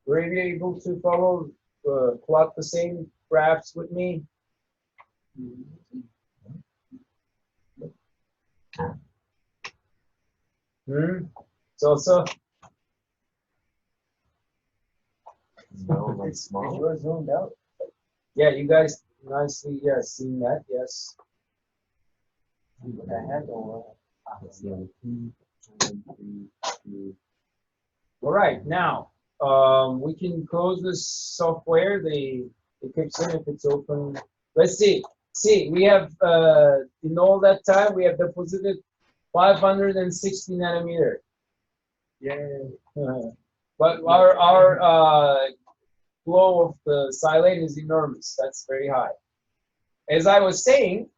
Were you able to follow, plot the same graphs with me? So. No, like small. You're zoomed out. Yeah, you guys nicely, seen that, yes. All right, now we can close this software. It kicks in if it's open. Let's see. See, we have in all that time we have deposited 560 nanometer. Yay. But our flow of the silane is enormous. That's very high. As I was saying,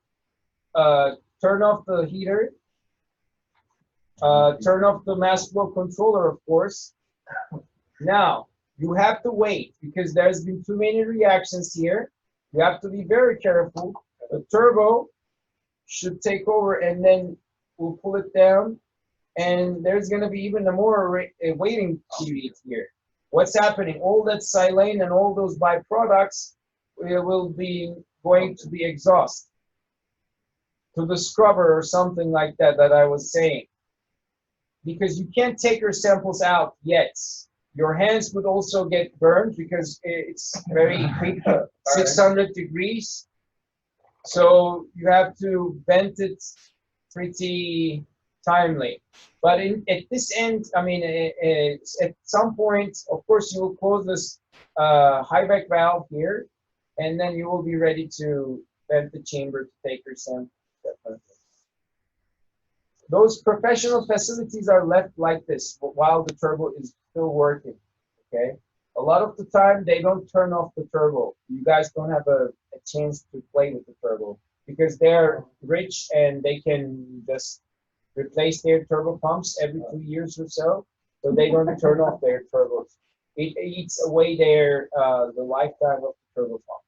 turn off the heater, turn off the mass flow controller, of course. Now, you have to wait because there's been too many reactions here. You have to be very careful. The turbo should take over and then we'll pull it down. And there's going to be even a more waiting period here. What's happening? All that silane and all those byproducts will be going to the exhaust, to the scrubber or something like that I was saying. Because you can't take your samples out yet. Your hands would also get burned because it's very quick, 600 degrees. So you have to vent it pretty timely. But at this end, I mean, at some point, of course, you will close this high back valve here, and then you will be ready to vent the chamber to take your sample. Those professional facilities are left like this while the turbo is still working, okay? A lot of the time, they don't turn off the turbo. You guys don't have a chance to play with the turbo because they're rich and they can just replace their turbo pumps every 2 years or so they don't turn off their turbos. It eats away their the lifetime of the turbo pump.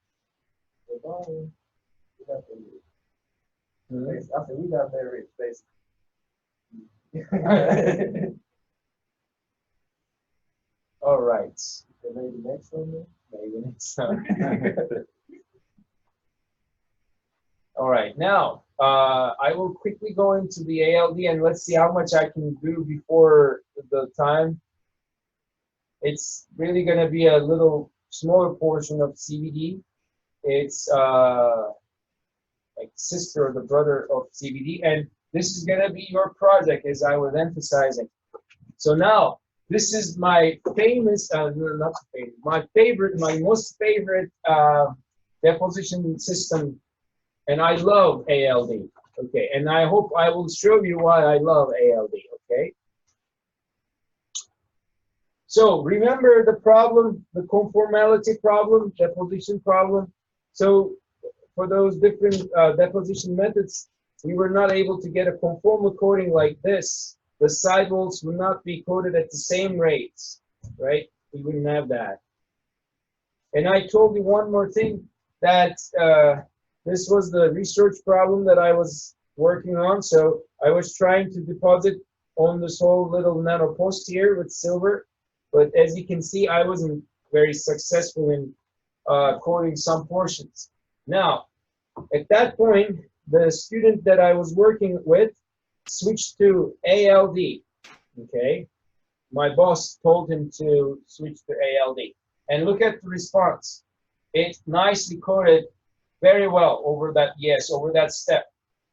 I said, we got very rich, basically. All right. So maybe next one, then? Maybe next time. All right. Now, I will quickly go into the ALD and let's see how much I can do before the time. It's really going to be a little smaller portion of CVD. It's like sister or the brother of CVD, and this is going to be your project, as I was emphasizing. So now, this is my famous, not famous, my favorite, my most favorite deposition system, and I love ALD. Okay, and I hope I will show you why I love ALD. Okay. So remember the problem, the conformality problem, deposition problem. So for those different deposition methods, we were not able to get a conformal coating like this. The sidewalls would not be coated at the same rates, right? We wouldn't have that. And I told you one more thing, that this was the research problem that I was working on. So I was trying to deposit on this whole little nano post here with silver. But as you can see, I wasn't very successful in coating some portions. Now, at that point, the student that I was working with switched to ALD, okay? My boss told him to switch to ALD. And look at the response. It nicely coated very well over that, over that step.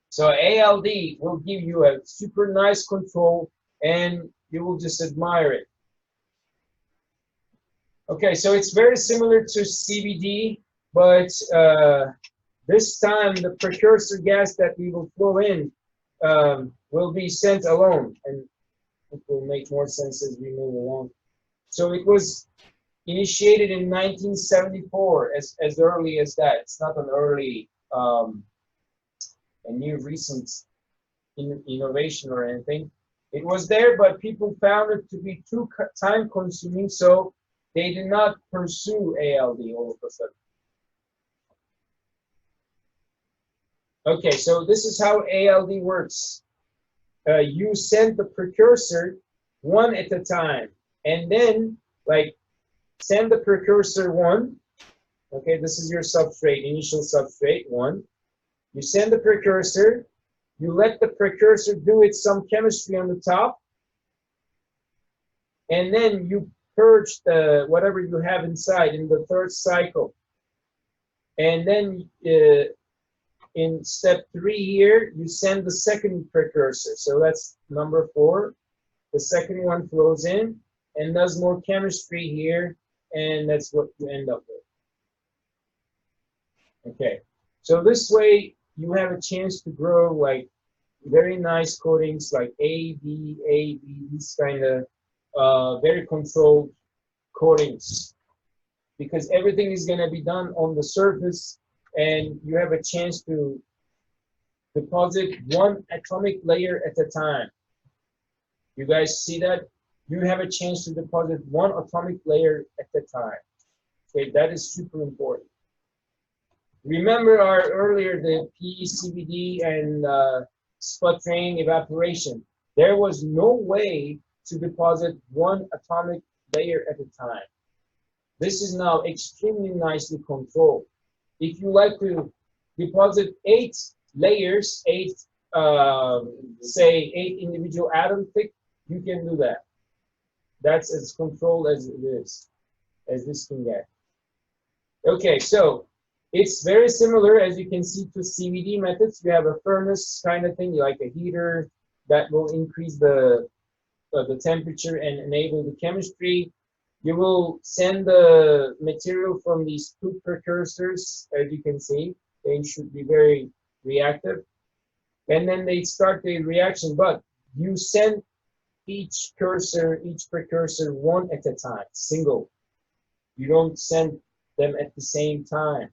So ALD will give you a super nice control and you will just admire it. Okay, so it's very similar to CVD, but this time the precursor gas that we will flow in will be sent alone, and it will make more sense as we move along. So it was initiated in 1974, as early as that. It's not an early, a new recent innovation or anything. It was there, but people found it to be too time consuming, so they did not pursue ALD all of a sudden. Okay, so this is how ALD works. You send the precursor one at a time, and then like send the precursor one. Okay, this is your substrate, initial substrate one. You send the precursor, you let the precursor do its some chemistry on the top, and then you purge the whatever you have inside in the third cycle. And then in step 3 here, you send the second precursor. So that's number 4. The second one flows in and does more chemistry here, and that's what you end up with. Okay, so this way you have a chance to grow like very nice coatings like A, B, A, B, this kind of very controlled coatings, because everything is going to be done on the surface, and you have a chance to deposit one atomic layer at a time. You guys see that? You have a chance to deposit one atomic layer at a time. Okay, that is super important. Remember our earlier, the PECVD and sputtering evaporation. There was no way to deposit one atomic layer at a time. This is now extremely nicely controlled. If you like to deposit 8 layers, say 8 individual atom thick, you can do that. That's as controlled as it is, as this can get. Okay, so it's very similar, as you can see, to CVD methods. You have a furnace kind of thing, like a heater. that will increase the temperature and enable the chemistry. You will send the material from these two precursors, as you can see. They should be very reactive. And then they start the reaction, but you send each precursor one at a time, single. You don't send them at the same time,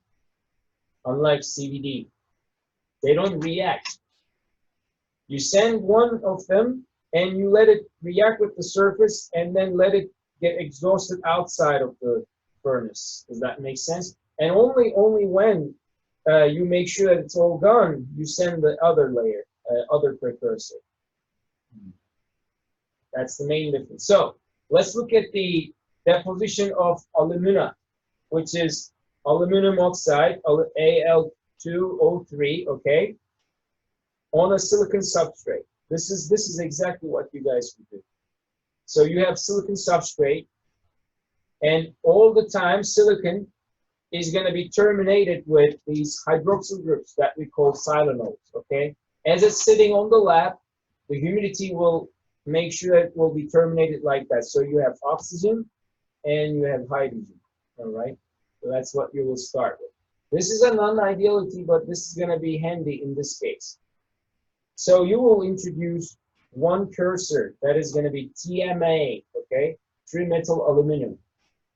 unlike CVD. They don't react. You send one of them and you let it react with the surface and then let it get exhausted outside of the furnace. Does that make sense? And only when you make sure that it's all gone, you send the other layer, other precursor. That's the main difference. So let's look at the deposition of alumina, which is aluminum oxide, Al2O3, okay, on a silicon substrate. This is exactly what you guys would do. So you have silicon substrate, and all the time silicon is going to be terminated with these hydroxyl groups that we call silanols, okay? As it's sitting on the lab, the humidity will make sure it will be terminated like that. So you have oxygen and you have hydrogen, all right? So that's what you will start with. This is a non-ideality, but this is going to be handy in this case. So you will introduce one cursor that is going to be TMA, okay? Trimetal aluminum.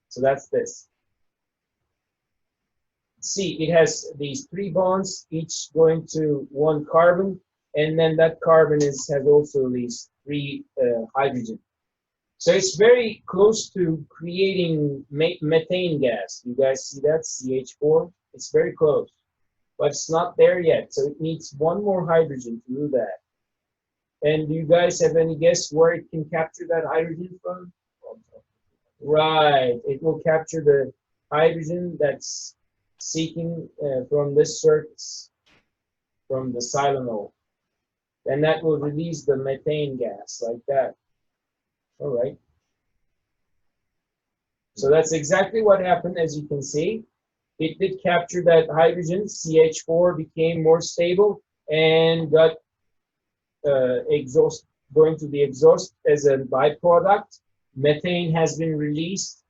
So that's this. See, it has these 3 bonds, each going to 1 carbon, and then that carbon has also these 3 hydrogen. So it's very close to creating methane gas. You guys see that, CH4? It's very close, but it's not there yet. So it needs 1 more hydrogen to do that. And do you guys have any guess where it can capture that hydrogen from? Right, it will capture the hydrogen that's seeking from this surface, from the silanol. And that will release the methane gas like that. All right. So that's exactly what happened, as you can see. It did capture that hydrogen, CH4 became more stable and got exhaust, going to the exhaust as a byproduct. Methane has been released.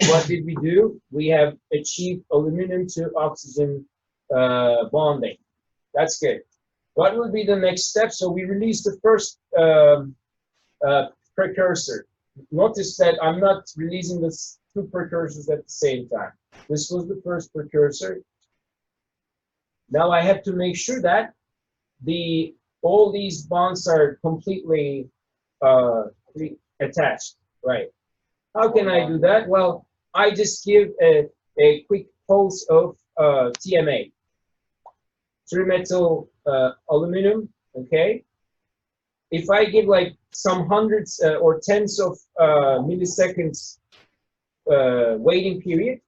What did we do? We have achieved aluminum to oxygen bonding. That's good. What will be the next step? So we released the first precursor. Notice that I'm not releasing the 2 precursors at the same time. This was the first precursor. Now I have to make sure that all these bonds are completely attached, right? How can I do that? Well, I just give a quick pulse of TMA, trimetal aluminum, okay? If I give like some hundreds or tens of milliseconds waiting period,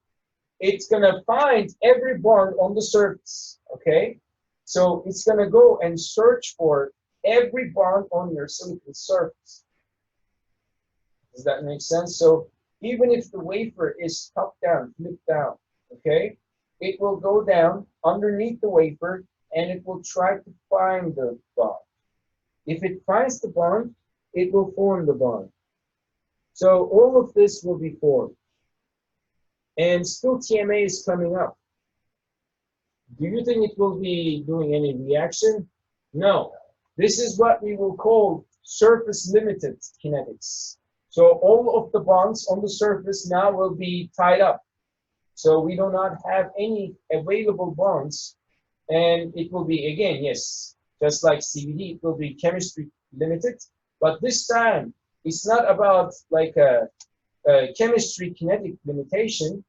it's gonna find every bond on the surface, okay? So it's gonna go and search for every bond on your silicon surface. Does that make sense? So even if the wafer is top down, flip down, okay, it will go down underneath the wafer and it will try to find the bond. If it finds the bond, it will form the bond. So all of this will be formed. And still TMA is coming up. Do you think it will be doing any reaction? No. This is what we will call surface limited kinetics. So all of the bonds on the surface now will be tied up. So we do not have any available bonds. And it will be, again, yes, just like CVD, it will be chemistry limited. But this time, it's not about like a chemistry kinetic limitation.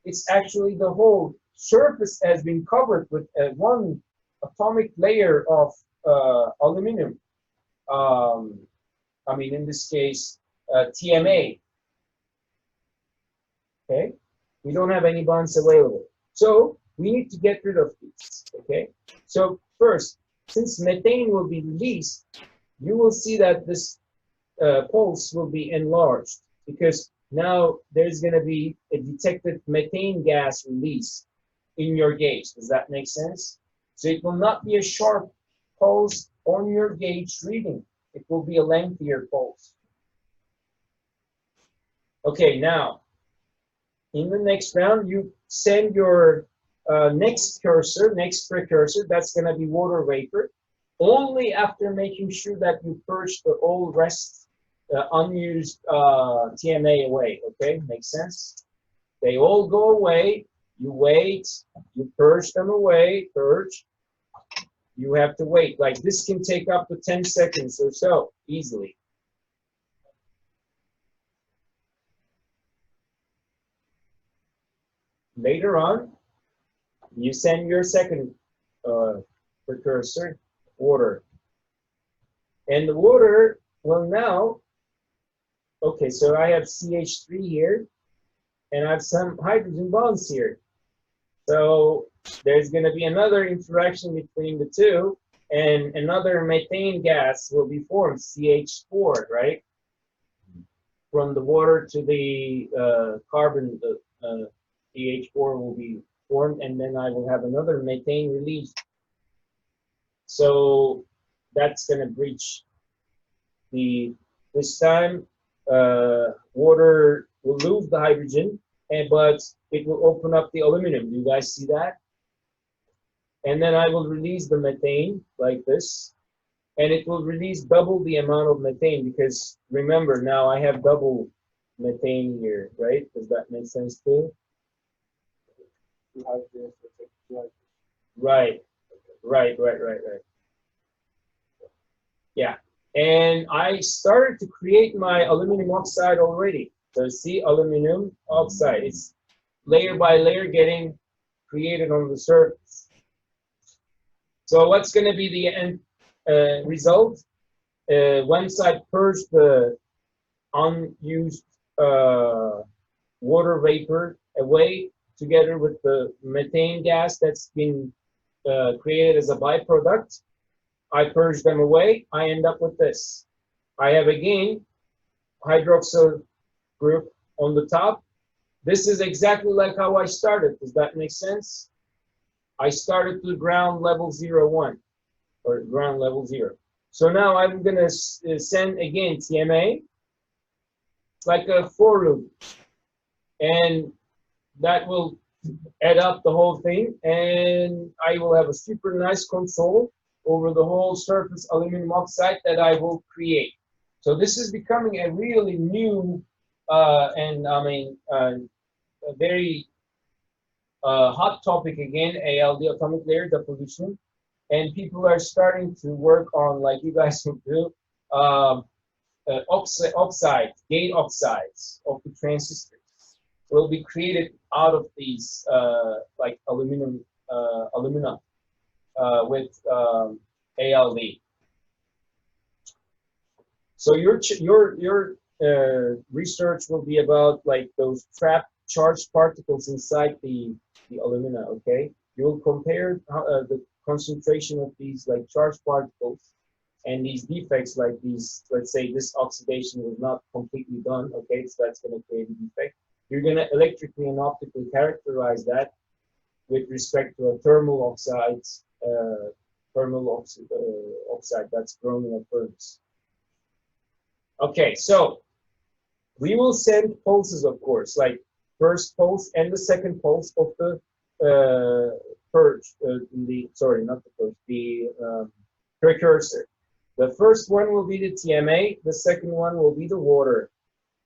It's actually the whole surface has been covered with one atomic layer of aluminum. I mean, in this case, TMA. Okay, we don't have any bonds available, so we need to get rid of these. Okay, so first, since methane will be released, you will see that this pulse will be enlarged because now there's going to be a detected methane gas release in your gauge. Does that make sense? So it will not be a sharp pulse on your gauge reading. It will be a lengthier pulse. Okay, now, in the next round, you send your next precursor, that's going to be water vapor, only after making sure that you purge the old rest, unused TMA away, okay? Makes sense? They all go away, you wait, you purge them away, purge. You have to wait. Like this can take up to 10 seconds or so, easily. Later on, you send your second precursor, water. And the water will now, okay, so I have CH3 here, and I have some hydrogen bonds here. So there's going to be another interaction between the two, and another methane gas will be formed, CH4, right? From the water to the carbon, the CH4 will be formed, and then I will have another methane released. So that's going to breach this time water will lose the hydrogen, but it will open up the aluminum. Do you guys see that? And then I will release the methane like this, and it will release double the amount of methane, because remember, now I have double methane here, right? Does that make sense too? Right. Yeah, and I started to create my aluminum oxide already. So see, aluminum oxide, it's layer by layer getting created on the surface. So what's going to be the end result? Once I purge the unused water vapor away, together with the methane gas that's been created as a byproduct, I purge them away, I end up with this. I have again hydroxyl group on the top. This is exactly like how I started. Does that make sense? I started to ground level 01, or ground level 0. So now I'm going to send again TMA. It's like a for loop. And that will add up the whole thing, and I will have a super nice control over the whole surface aluminum oxide that I will create. So this is becoming a really new and I mean a very hot topic again, ALD, atomic layer deposition, and people are starting to work on, like you guys will do, oxide, gate oxides of the transistors will be created out of these like alumina with ALD. So your research will be about like those trapped charged particles inside the alumina. Okay, you will compare the concentration of these like charged particles and these defects, like these. Let's say this oxidation was not completely done. Okay, so that's going to create a defect. You're going to electrically and optically characterize that with respect to a thermal oxides, oxide that's grown in a furnace. Okay, so we will send pulses, of course, like first pulse and the second pulse of the precursor. The first one will be the TMA, the second one will be the water.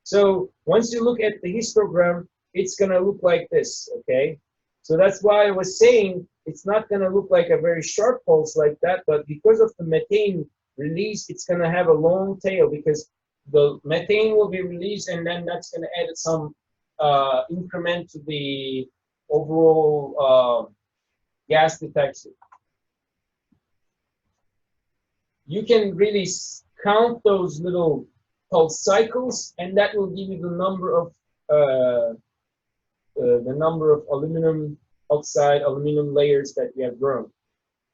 So once you look at the histogram, it's going to look like this, okay? So that's why I was saying it's not going to look like a very sharp pulse like that, but because of the methane release, it's going to have a long tail, because the methane will be released, and then that's going to add some increment to the overall gas detection. You can really count those little pulse cycles, and that will give you the number of aluminum oxide, aluminum layers that we have grown.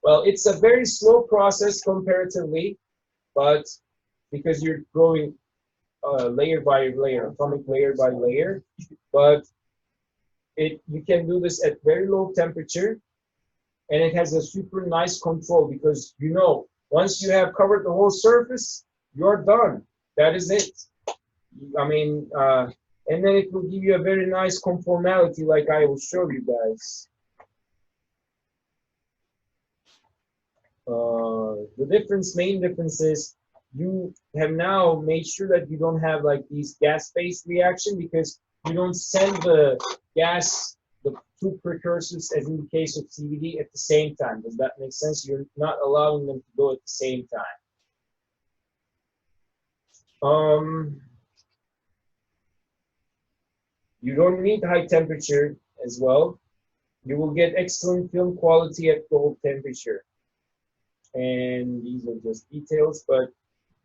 Well, it's a very slow process comparatively, but because you're growing layer by layer, atomic layer by layer, but you can do this at very low temperature, and it has a super nice control because you know once you have covered the whole surface, you're done. That is it. I mean, and then it will give you a very nice conformality like I will show you guys. The difference, main difference is you have now made sure that you don't have like these gas-phase reaction because you don't send the gas, the two precursors as in the case of CVD at the same time. Does that make sense? You're not allowing them to go at the same time. You don't need high temperature as well. You will get excellent film quality at cold temperature. And these are just details, but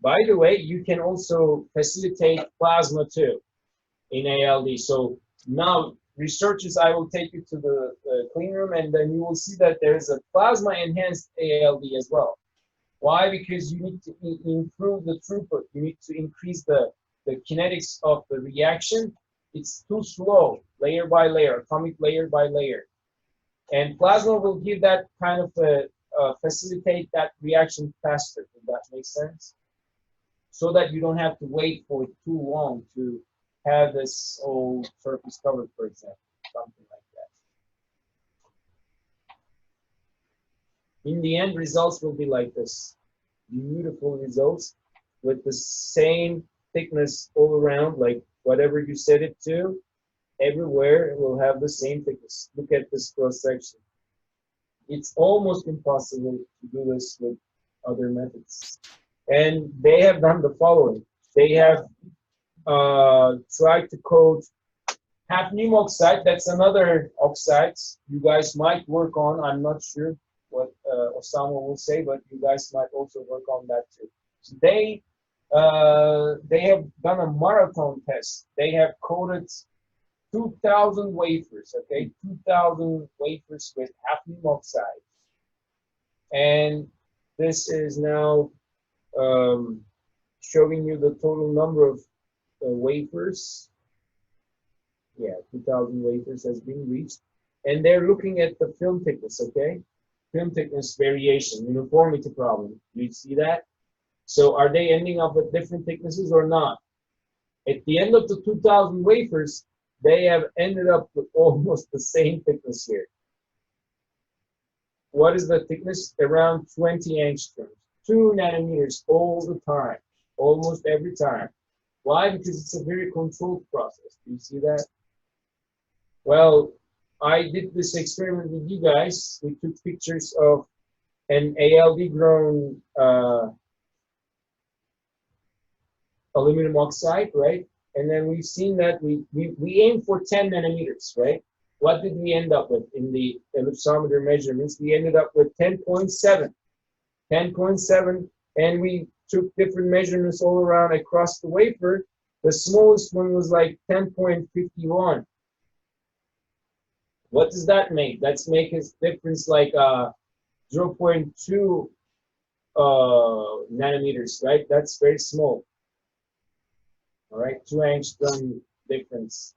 by the way, you can also facilitate plasma too in ALD. So now researchers, I will take you to the clean room and then you will see that there's a plasma enhanced ALD as well. Why? Because you need to improve the throughput. You need to increase the kinetics of the reaction. It's too slow, layer by layer, atomic layer by layer. And plasma will give that kind of facilitate that reaction faster. Does that make sense? So that you don't have to wait for too long to have this whole surface covered, for example, something like that. In the end, results will be like this. Beautiful results with the same thickness all around, like whatever you set it to, everywhere it will have the same thickness. Look at this cross section. It's almost impossible to do this with other methods. And they have done the following. They have tried to coat hafnium oxide. That's another oxide you guys might work on. I'm not sure what Osama will say, but you guys might also work on that too. So they have done a marathon test. They have coated 2,000 wafers, okay, 2,000 wafers with hafnium oxide. And this is now showing you the total number of wafers. Yeah, 2,000 wafers has been reached. And they're looking at the film thickness, okay? Film thickness variation, uniformity problem. Do you see that? So are they ending up with different thicknesses or not? At the end of the 2,000 wafers, they have ended up with almost the same thickness here. What is the thickness? Around 20 angstroms. 2 nanometers all the time, almost every time. Why? Because it's a very controlled process. Do you see that? Well, I did this experiment with you guys. We took pictures of an ALD grown aluminum oxide, right? And then we've seen that we aim for 10 nanometers, right? What did we end up with in the ellipsometer measurements? We ended up with 10.7. 10.7, and we took different measurements all around across the wafer. The smallest one was like 10.51. What does that make? That's make a difference like 0.2 nanometers, right? That's very small. All right, 2 angstrom difference.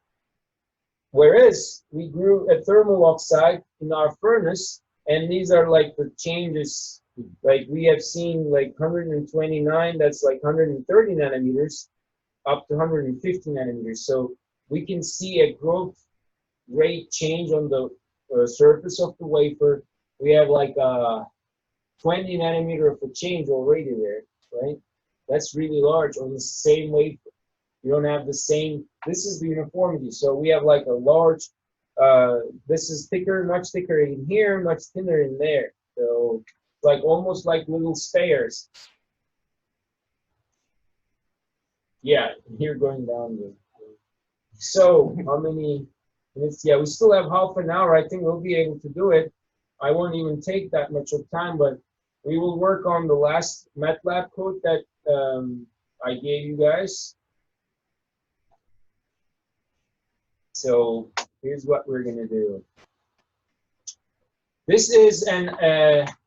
Whereas we grew a thermal oxide in our furnace, and these are like the changes. Like we have seen like 129, that's like 130 nanometers, up to 150 nanometers. So we can see a growth rate change on the surface of the wafer. We have like 20 nanometer of a change already there, right? That's really large on the same wafer. You don't have the same, this is the uniformity. So we have like a large, this is thicker, much thicker in here, much thinner in there. So like almost like little stairs. Yeah, here going down. So how many minutes? Yeah, we still have half an hour. I think we'll be able to do it. I won't even take that much of time, but we will work on the last MATLAB code that I gave you guys. So here's what we're gonna do. This is an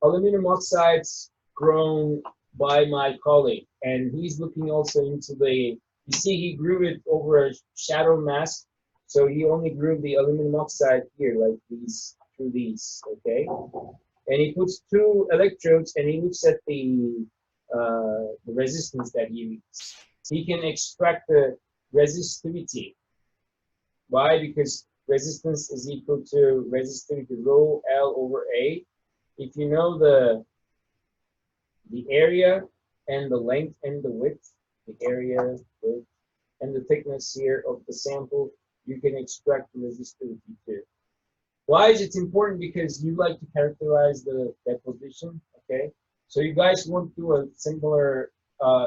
aluminum oxide grown by my colleague, and he's looking also into the, you see he grew it over a shadow mask, so he only grew the aluminum oxide here, like these, through these, okay? and he puts 2 electrodes, and he looks at the resistance that he reads. He can extract the resistivity. Why? Because resistance is equal to resistivity rho L over A. If you know the area and the length and the width, the area, width, and the thickness here of the sample, you can extract the resistivity too. Why is it important? Because you like to characterize the deposition, okay? So you guys won't do a similar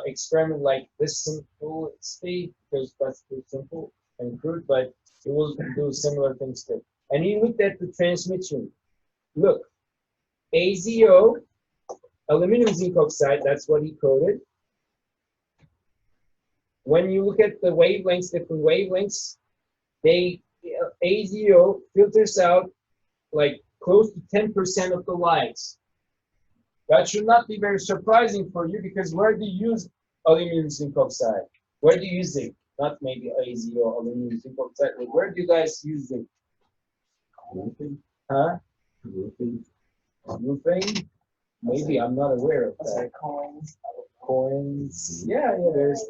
experiment like this simple state, because that's too simple and crude, but you will do similar things too. And he looked at the transmission. Look, AZO, aluminum zinc oxide, that's what he coded. When you look at the wavelengths, different wavelengths, AZO filters out like close to 10% of the lights. That should not be very surprising for you, because where do you use aluminum zinc oxide? Where do you use zinc? Not maybe AZO, aluminum zinc oxide. Where do you guys use zinc? Roofing. Huh? Roofing. Roofing? Maybe, I'm not aware of Let's that. say coins. Coins. Yeah, there's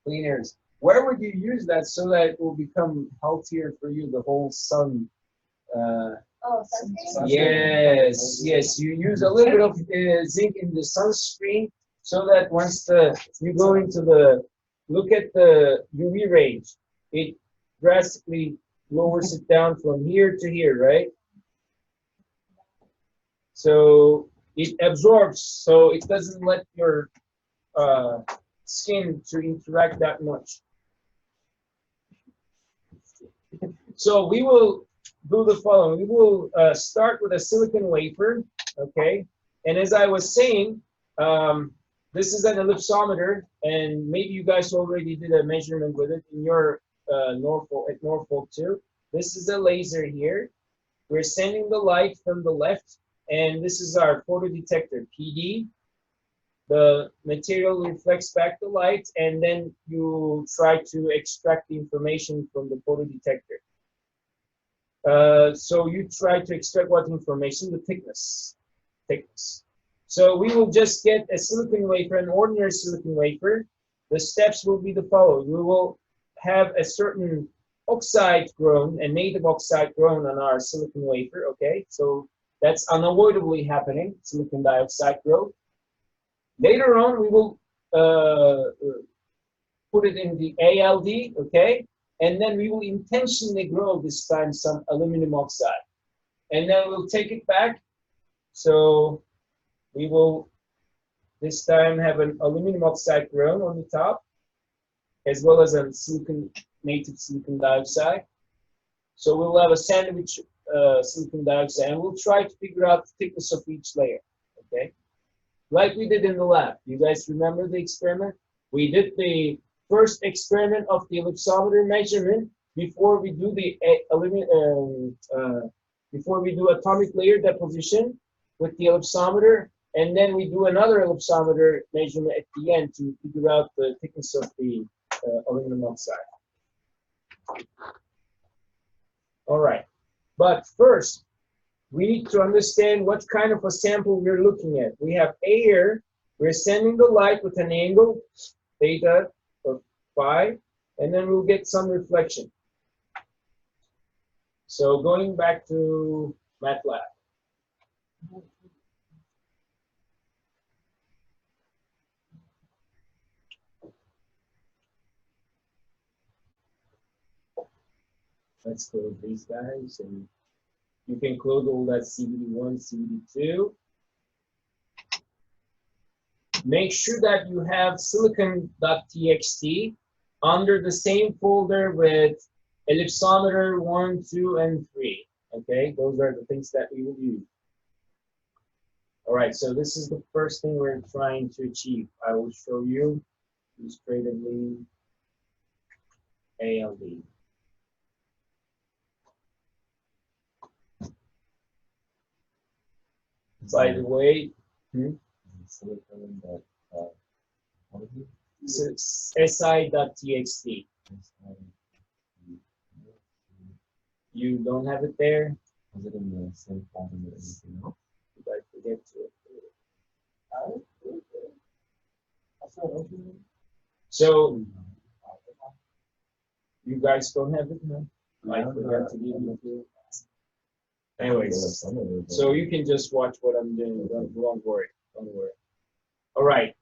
cleaners. Where would you use that so that it will become healthier for you, the whole sun? Oh, sunscreen? Yes. You use a little bit of zinc in the sunscreen so that once you go into look at the UV range, it drastically lowers it down from here to here, right? So it absorbs, so it doesn't let your skin to interact that much. So we will do the following. We will start with a silicon wafer, okay? And as I was saying, this is an ellipsometer, and maybe you guys already did a measurement with it in your Norfolk too. This is a laser here. We're sending the light from the left, and this is our photodetector, PD. The material reflects back the light, and then you try to extract the information from the photodetector. So you try to extract what information? The thickness. So we will just get a silicon wafer, an ordinary silicon wafer. The steps will be the following. We will have a certain oxide grown, a native oxide grown on our silicon wafer, okay? So that's unavoidably happening, silicon dioxide growth. Later on, we will put it in the ALD, okay? And then we will intentionally grow this time some aluminum oxide. And then we'll take it back. So we will this time have an aluminum oxide grown on the top, as well as a native silicon dioxide. So we'll have a sandwich silicon dioxide, and we'll try to figure out the thickness of each layer, okay? Like we did in the lab. You guys remember the experiment? We did the first experiment of the ellipsometer measurement before we do the atomic layer deposition with the ellipsometer, and then we do another ellipsometer measurement at the end to figure out the thickness of the aluminum oxide. All right, but first we need to understand what kind of a sample we're looking at. We have air. We're sending the light with an angle theta of phi, and then we'll get some reflection. So going back to MATLAB. Let's close these guys, and you can close all that CVD1, CVD2. Make sure that you have silicon.txt under the same folder with ellipsometer 1, 2, and 3. Okay, those are the things that we will use. All right, so this is the first thing we're trying to achieve. I will show you illustratively ALD. By the way, Silicon that what is it? si.txt. You don't have it there? Was it in the same pattern with anything else? If I forget to. So you guys don't have it now? I forgot to give you. Anyways, so you can just watch what I'm doing. Don't worry. Don't worry. All right.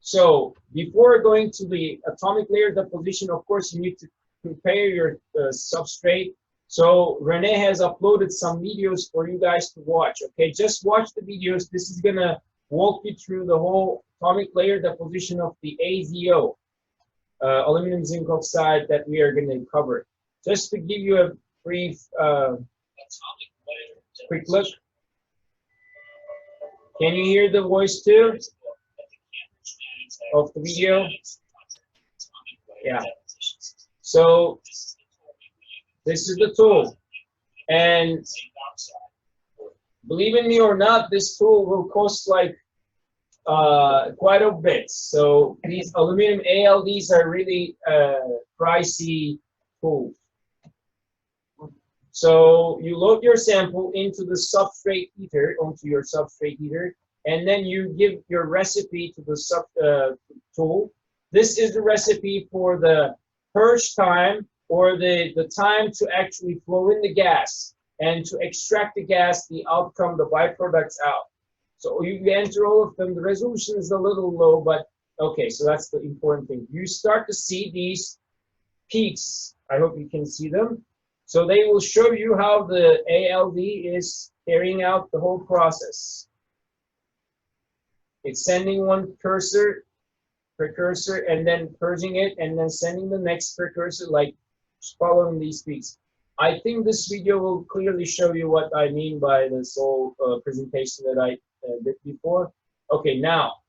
So before going to the atomic layer deposition, of course, you need to prepare your substrate. So Renee has uploaded some videos for you guys to watch. Okay, just watch the videos. This is gonna walk you through the whole atomic layer deposition of the AZO, aluminum zinc oxide, that we are gonna cover. Just to give you a brief, quick look. Can you hear the voice too of the video? Yeah. So this is the tool, and believe in me or not, this tool will cost like quite a bit. So these aluminum ALDs are really pricey tools. So you load your sample into the substrate heater, onto your substrate heater, and then you give your recipe to the tool. This is the recipe for the purge time, or the time to actually flow in the gas and to extract the gas, the outcome, the byproducts out. So you enter all of them. The resolution is a little low, but okay, so that's the important thing. You start to see these peaks. I hope you can see them. So they will show you how the ALD is carrying out the whole process. It's sending one precursor, and then purging it, and then sending the next precursor, like following these peaks. I think this video will clearly show you what I mean by this whole presentation that I did before. Okay, now,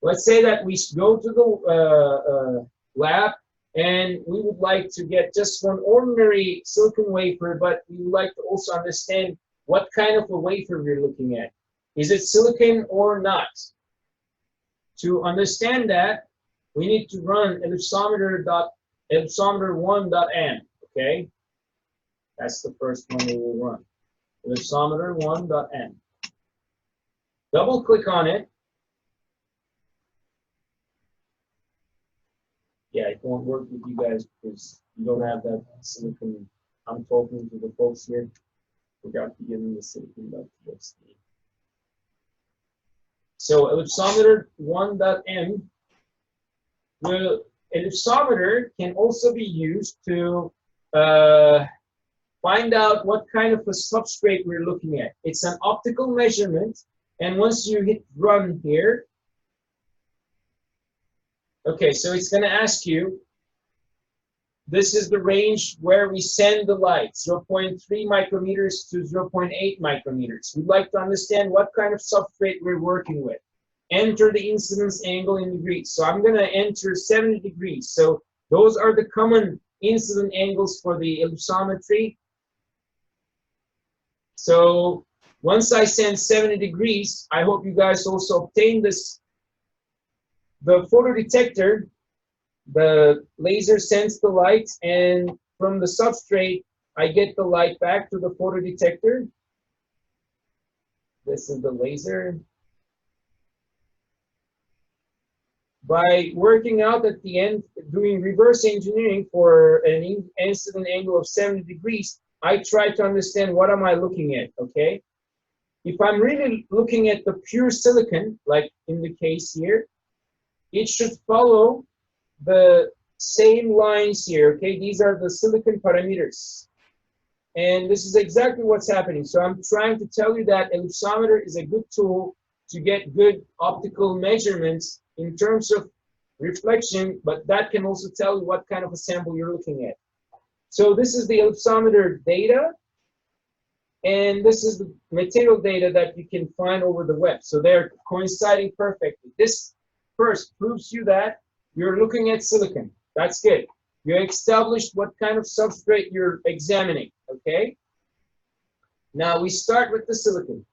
let's say that we go to the lab, and we would like to get just one ordinary silicon wafer, but we would like to also understand what kind of a wafer we're looking at. Is it silicon or not? To understand that, we need to run ellipsometer1.m, okay? That's the first one we will run. Ellipsometer1.m. Double click on it. Yeah, it won't work with you guys because you don't have that silicon. I'm talking to the folks here. Forgot to give them the silicon.txt. So ellipsometer1.m. The ellipsometer can also be used to find out what kind of a substrate we're looking at. It's an optical measurement, and once you hit run here, okay, so it's going to ask you, this is the range where we send the light, 0.3 micrometers to 0.8 micrometers. We'd like to understand what kind of substrate we're working with. Enter the incidence angle in degrees. So I'm going to enter 70 degrees. So those are the common incident angles for the ellipsometry. So once I send 70 degrees, I hope you guys also obtain this. The photodetector, the laser sends the light, and from the substrate, I get the light back to the photodetector. This is the laser. By working out at the end, doing reverse engineering for an incident angle of 70 degrees, I try to understand what am I looking at, okay? If I'm really looking at the pure silicon, like in the case here, it should follow the same lines here, okay? These are the silicon parameters. And this is exactly what's happening. So I'm trying to tell you that ellipsometer is a good tool to get good optical measurements in terms of reflection, but that can also tell you what kind of a sample you're looking at. So this is the ellipsometer data, and this is the material data that you can find over the web. So they're coinciding perfectly. This first proves you that you're looking at silicon. That's good. You established what kind of substrate you're examining, okay? Now we start with the silicon.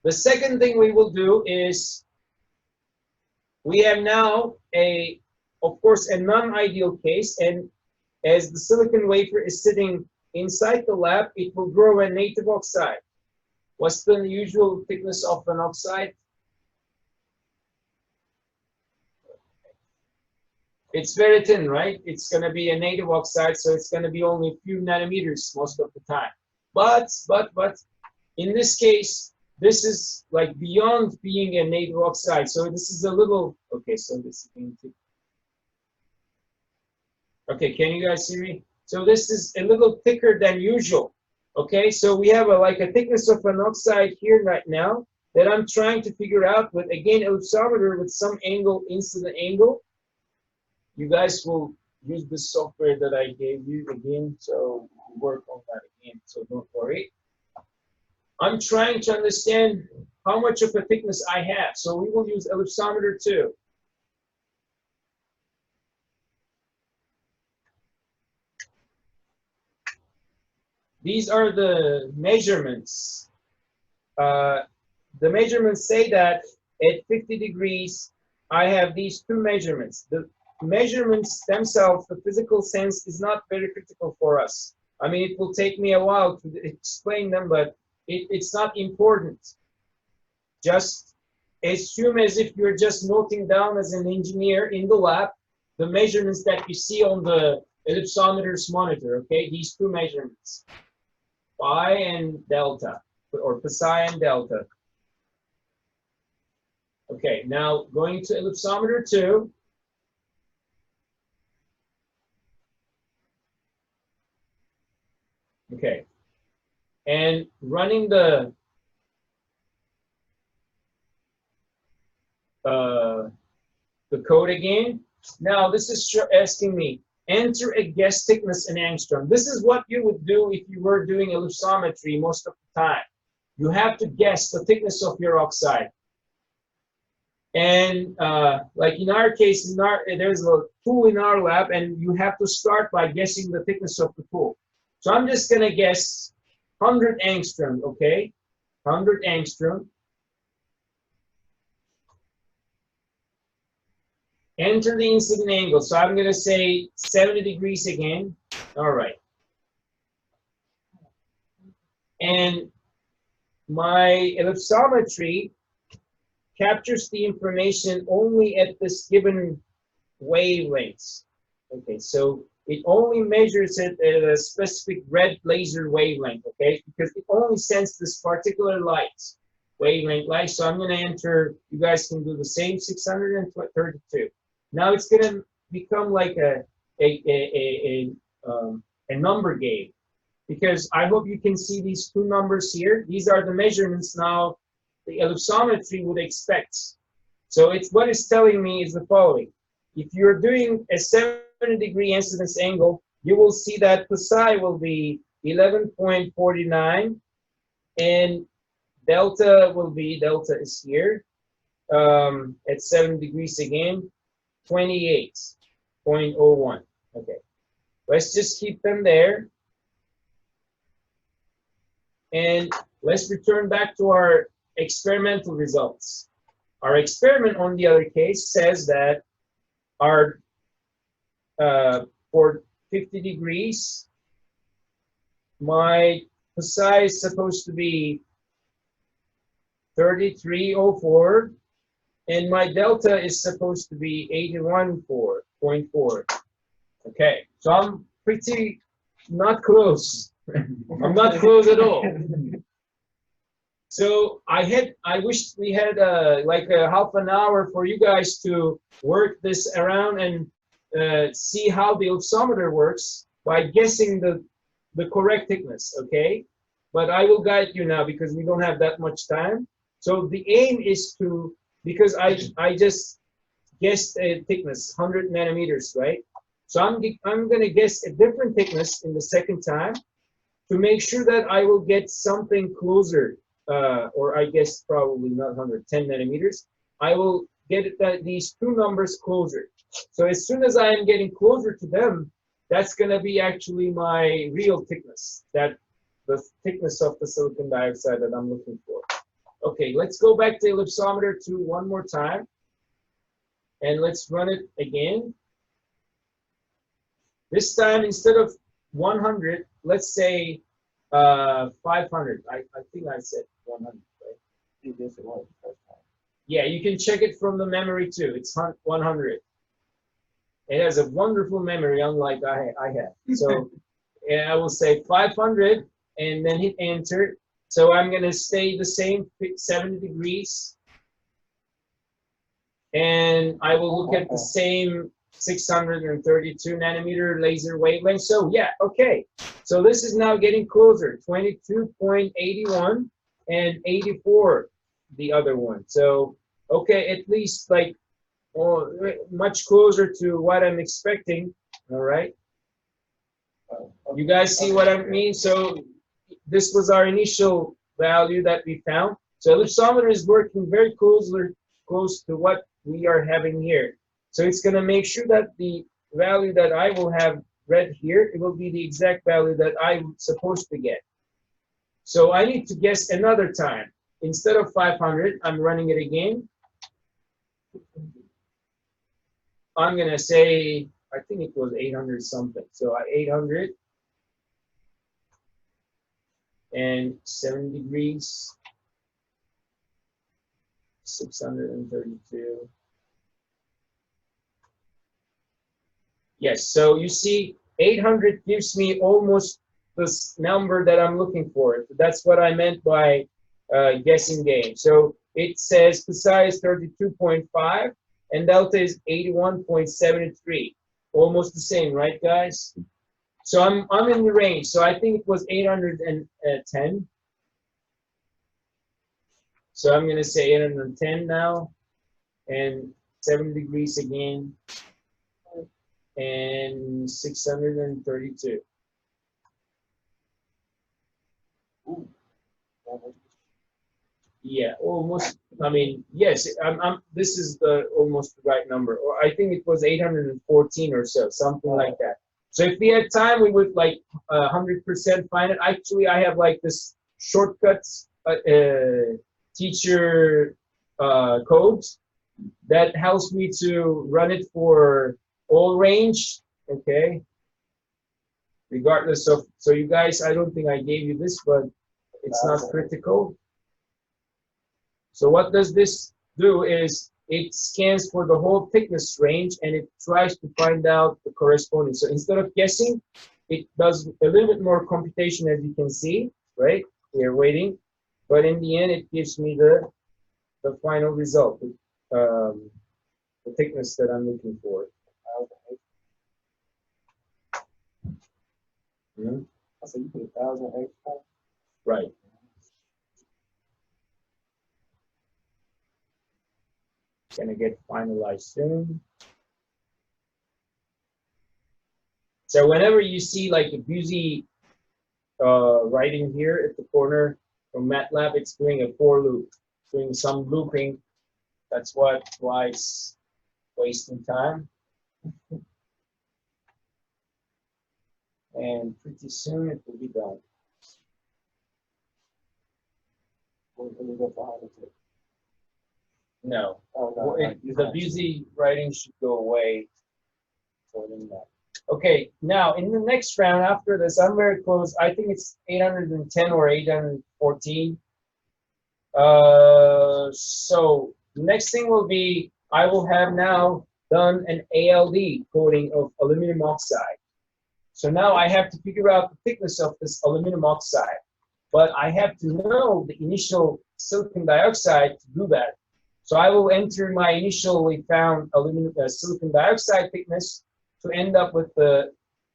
The second thing we will do is we have now of course, a non-ideal case, and as the silicon wafer is sitting inside the lab, it will grow a native oxide. What's the usual thickness of an oxide? It's very thin, right? It's going to be a native oxide, so it's going to be only a few nanometers most of the time. But in this case, this is like beyond being a native oxide. So this is a little, okay, so this is being thick. Okay, can you guys see me? So this is a little thicker than usual. Okay, so we have like a thickness of an oxide here right now that I'm trying to figure out with, again, ellipsometer with some angle, incident angle. You guys will use the software that I gave you again, so work on that again, so don't worry. I'm trying to understand how much of a thickness I have, so we will use ellipsometer too. These are the measurements. The measurements say that at 50 degrees, I have these two measurements. The measurements themselves, the physical sense, is not very critical for us. I mean, it will take me a while to explain them, but it's not important. Just assume as if you're just noting down as an engineer in the lab the measurements that you see on the ellipsometer's monitor, okay? These two measurements, phi and delta, or psi and delta. Okay, now going to ellipsometer 2. Okay, and running the code again. Now this is asking me, enter a guess thickness in angstrom. This is what you would do if you were doing ellipsometry most of the time. You have to guess the thickness of your oxide. And like in our case, there's a tool in our lab, and you have to start by guessing the thickness of the tool. So I'm just going to guess 100 angstrom, okay? 100 angstrom. Enter the incident angle. So I'm going to say 70 degrees again. All right. And my ellipsometry captures the information only at this given wavelength. Okay, so it only measures it at a specific red laser wavelength, okay? Because it only sends this particular light, wavelength light. So I'm going to enter, you guys can do the same, 632. Now it's going to become like a number game, because I hope you can see these two numbers here. These are the measurements now the ellipsometry would expect. So it's what it's telling me is the following. If you're doing a 70-degree incidence angle, you will see that psi will be 11.49, and delta will be, delta is here, at 7 degrees again, 28.01. Okay, let's just keep them there. And let's return back to our experimental results. Our experiment, on the other case, says that our for 50 degrees, my psi is supposed to be 3304, and my delta is supposed to be 81.4. Okay, so I'm pretty not close. I'm not close at all. So I wished we had like a half an hour for you guys to work this around and see how the ellipsometer works by guessing the correct thickness, okay? But I will guide you now because we don't have that much time. So the aim is to, because I just guessed a thickness, 100 nanometers, right? So I'm going to guess a different thickness in the second time to make sure that I will get something closer. Or I guess probably not 110 nanometers. I will get these two numbers closer. So as soon as I am getting closer to them, that's going to be actually my real thickness, the thickness of the silicon dioxide that I'm looking for. Okay, let's go back to ellipsometer 2 one more time, and let's run it again. This time, instead of 100, let's say 500. I think I said 100, right? You guess it was the first time. Yeah, you can check it from the memory too. It's 100. It has a wonderful memory, unlike I have. So yeah, I will say 500 and then hit enter. So I'm going to stay the same 70 degrees. And I will look at the same 632 nanometer laser wavelength. So yeah, okay. So this is now getting closer, 22.81 and 84, the other one. So, okay, at least like much closer to what I'm expecting, all right? You guys see what I mean? So this was our initial value that we found. So ellipsometer is working very close to what we are having here. So it's going to make sure that the value that I will have read here, it will be the exact value that I'm supposed to get. So I need to guess another time. Instead of 500, I'm running it again. I'm going to say, I think it was 800 something. So 800 and 7 degrees, 632. Yes, so you see 800 gives me almost this number that I'm looking for. That's what I meant by guessing game. So it says psi is 32.5 and delta is 81.73. Almost the same, right, guys? So I'm in the range. So I think it was 810. So I'm going to say 810 now, and 7 degrees again, and 632. Ooh. Yeah, almost. I mean, yes. This is the almost the right number, or I think it was 814 or so, something like that. So if we had time, we would like 100% find it. Actually, I have like this shortcuts teacher code that helps me to run it for all range. Okay. Regardless of, so you guys, I don't think I gave you this, but it's not critical. So what does this do is it scans for the whole thickness range and it tries to find out the corresponding. So instead of guessing, it does a little bit more computation, as you can see, right? We are waiting, but in the end, it gives me the final result, the thickness that I'm looking for. Hmm? So you put 1,008. Right. Gonna get finalized soon. So whenever you see like a busy writing here at the corner from MATLAB, it's doing a for loop, doing some looping. That's why it's wasting time. And pretty soon it will be done. No. Oh, Well, no, the busy writing should go away. Okay, now in the next round after this, I'm very close. I think it's 810 or 814. So the next thing will be, I will have now done an ALD coating of aluminum oxide. So now I have to figure out the thickness of this aluminum oxide, but I have to know the initial silicon dioxide to do that. So I will enter my initially found silicon dioxide thickness to end up with the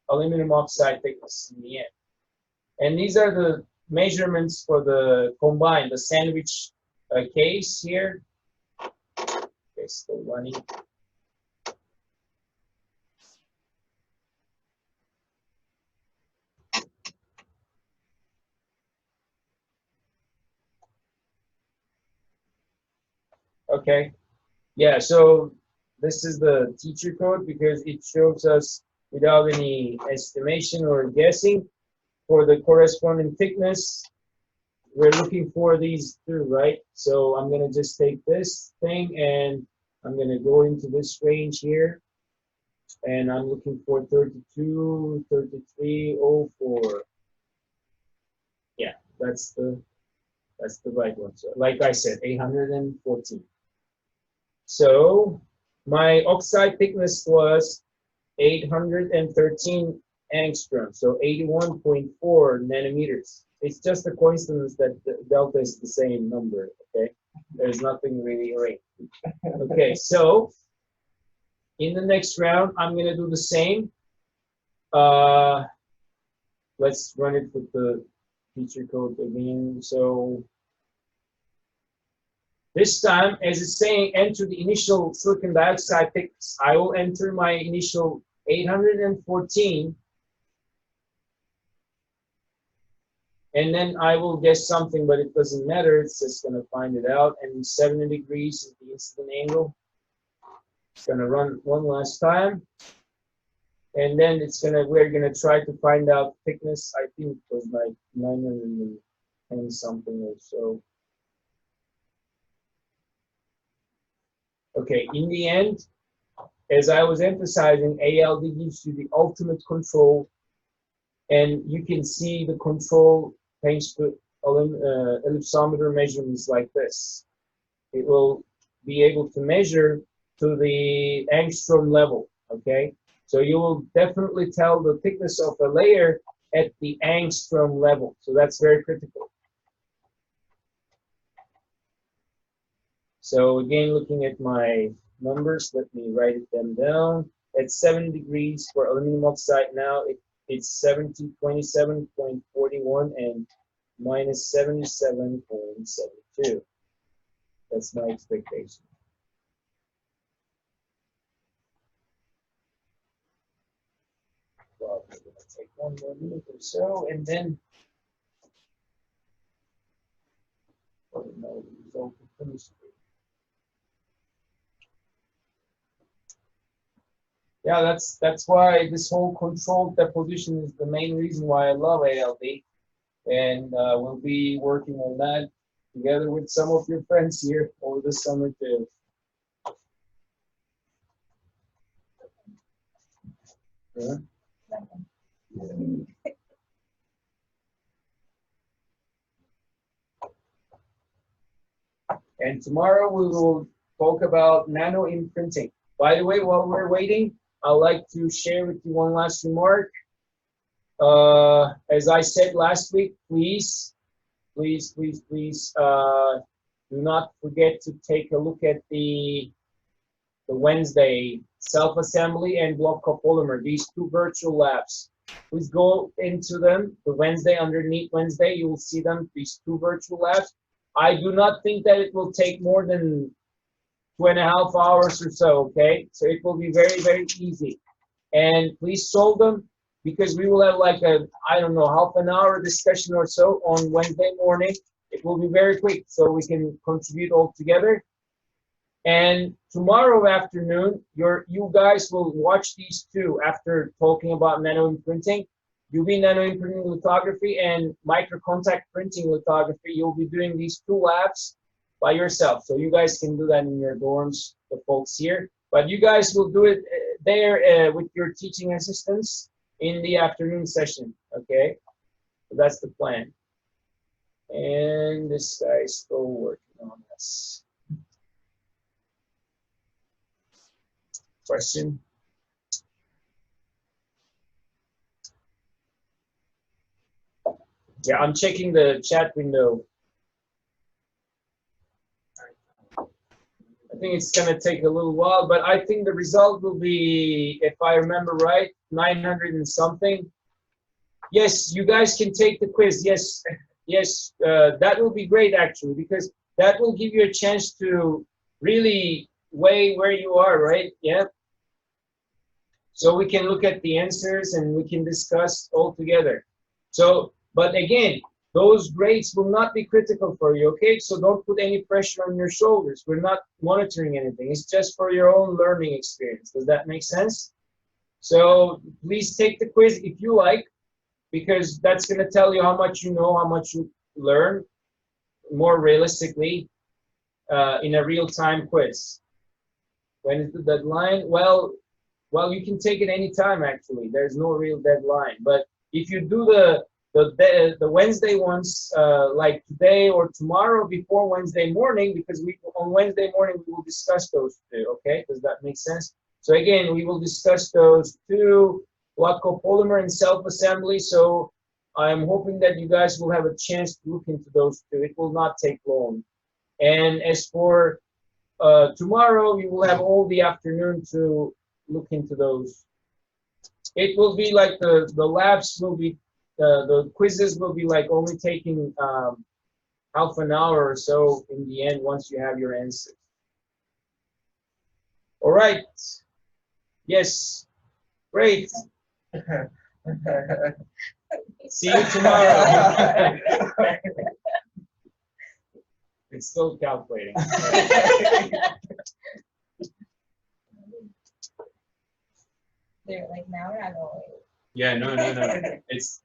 aluminum oxide thickness in the end. And these are the measurements for the combined, the sandwich case here. Okay, still running. Okay, yeah, so this is the teacher code because it shows us without any estimation or guessing for the corresponding thickness. We're looking for these two, right? So I'm gonna just take this thing and I'm gonna go into this range here. And I'm looking for 32, 3304. Yeah, that's the right one. So like I said, 814. So my oxide thickness was 813 angstrom, so 81.4 nanometers. It's just a coincidence that the delta is the same number, okay? There's nothing really right. Okay, so in the next round, I'm going to do the same. Let's run it with the feature code again. So this time, as it's saying, enter the initial silicon dioxide thickness. I will enter my initial 814. And then I will guess something, but it doesn't matter. It's just going to find it out. And 70 degrees is the incident angle. It's going to run one last time. And then we're going to try to find out thickness. I think it was like 910 something or so. Okay, in the end, as I was emphasizing, ALD gives you the ultimate control. And you can see the control thanks to ellipsometer measurements like this. It will be able to measure to the angstrom level, okay? So you will definitely tell the thickness of a layer at the angstrom level. So that's very critical. So again, looking at my numbers, let me write them down. At 7 degrees for aluminum oxide now, it's 27.41 and minus 77.72. That's my expectation. Well, I'm going to take 1 more minute or so, and then the result of chemistry. Yeah, that's why this whole controlled deposition is the main reason why I love ALD, and we'll be working on that together with some of your friends here over the summer too. Yeah. And tomorrow we will talk about nano imprinting. By the way, while we're waiting, I'd like to share with you one last remark. As I said last week, please do not forget to take a look at the Wednesday self-assembly and block copolymer, these 2 virtual labs. Please go into them. The Wednesday, underneath Wednesday, you will see them, these 2 virtual labs. I do not think that it will take more than 2.5 hours or so, okay? So it will be very, very easy. And please solve them, because we will have like a, I don't know, half an hour discussion or so on Wednesday morning. It will be very quick, so we can contribute all together. And tomorrow afternoon, you guys will watch these 2 after talking about nano imprinting. UV nano imprinting lithography and micro contact printing lithography. You'll be doing these 2 labs by yourself. So you guys can do that in your dorms, the folks here. But you guys will do it there with your teaching assistants in the afternoon session, okay? So that's the plan. And this guy's still working on this. Question? Yeah, I'm checking the chat window. I think it's going to take a little while, but I think the result will be, if I remember right, 900 and something. Yes, you guys can take the quiz. Yes, yes, that will be great actually, because that will give you a chance to really weigh where you are, right? Yeah. So we can look at the answers and we can discuss all together. So, but again, those grades will not be critical for you, okay? So don't put any pressure on your shoulders. We're not monitoring anything. It's just for your own learning experience. Does that make sense? So please take the quiz if you like, because that's going to tell you how much you know, how much you learn more realistically in a real-time quiz. When is the deadline? Well, well, you can take it anytime, actually. There's no real deadline. But if you do the Wednesday ones, like today or tomorrow before Wednesday morning, because on Wednesday morning we will discuss those two, okay? Does that make sense? So again, we will discuss those two, blood copolymer and self-assembly. So I'm hoping that you guys will have a chance to look into those two. It will not take long. And as for tomorrow, you will have all the afternoon to look into those. It will be like the labs will be, the quizzes will be like only taking half an hour or so in the end once you have your answers. All right. Yes. Great. See you tomorrow. It's still calculating. They're like, now we're not going. Yeah, no. It's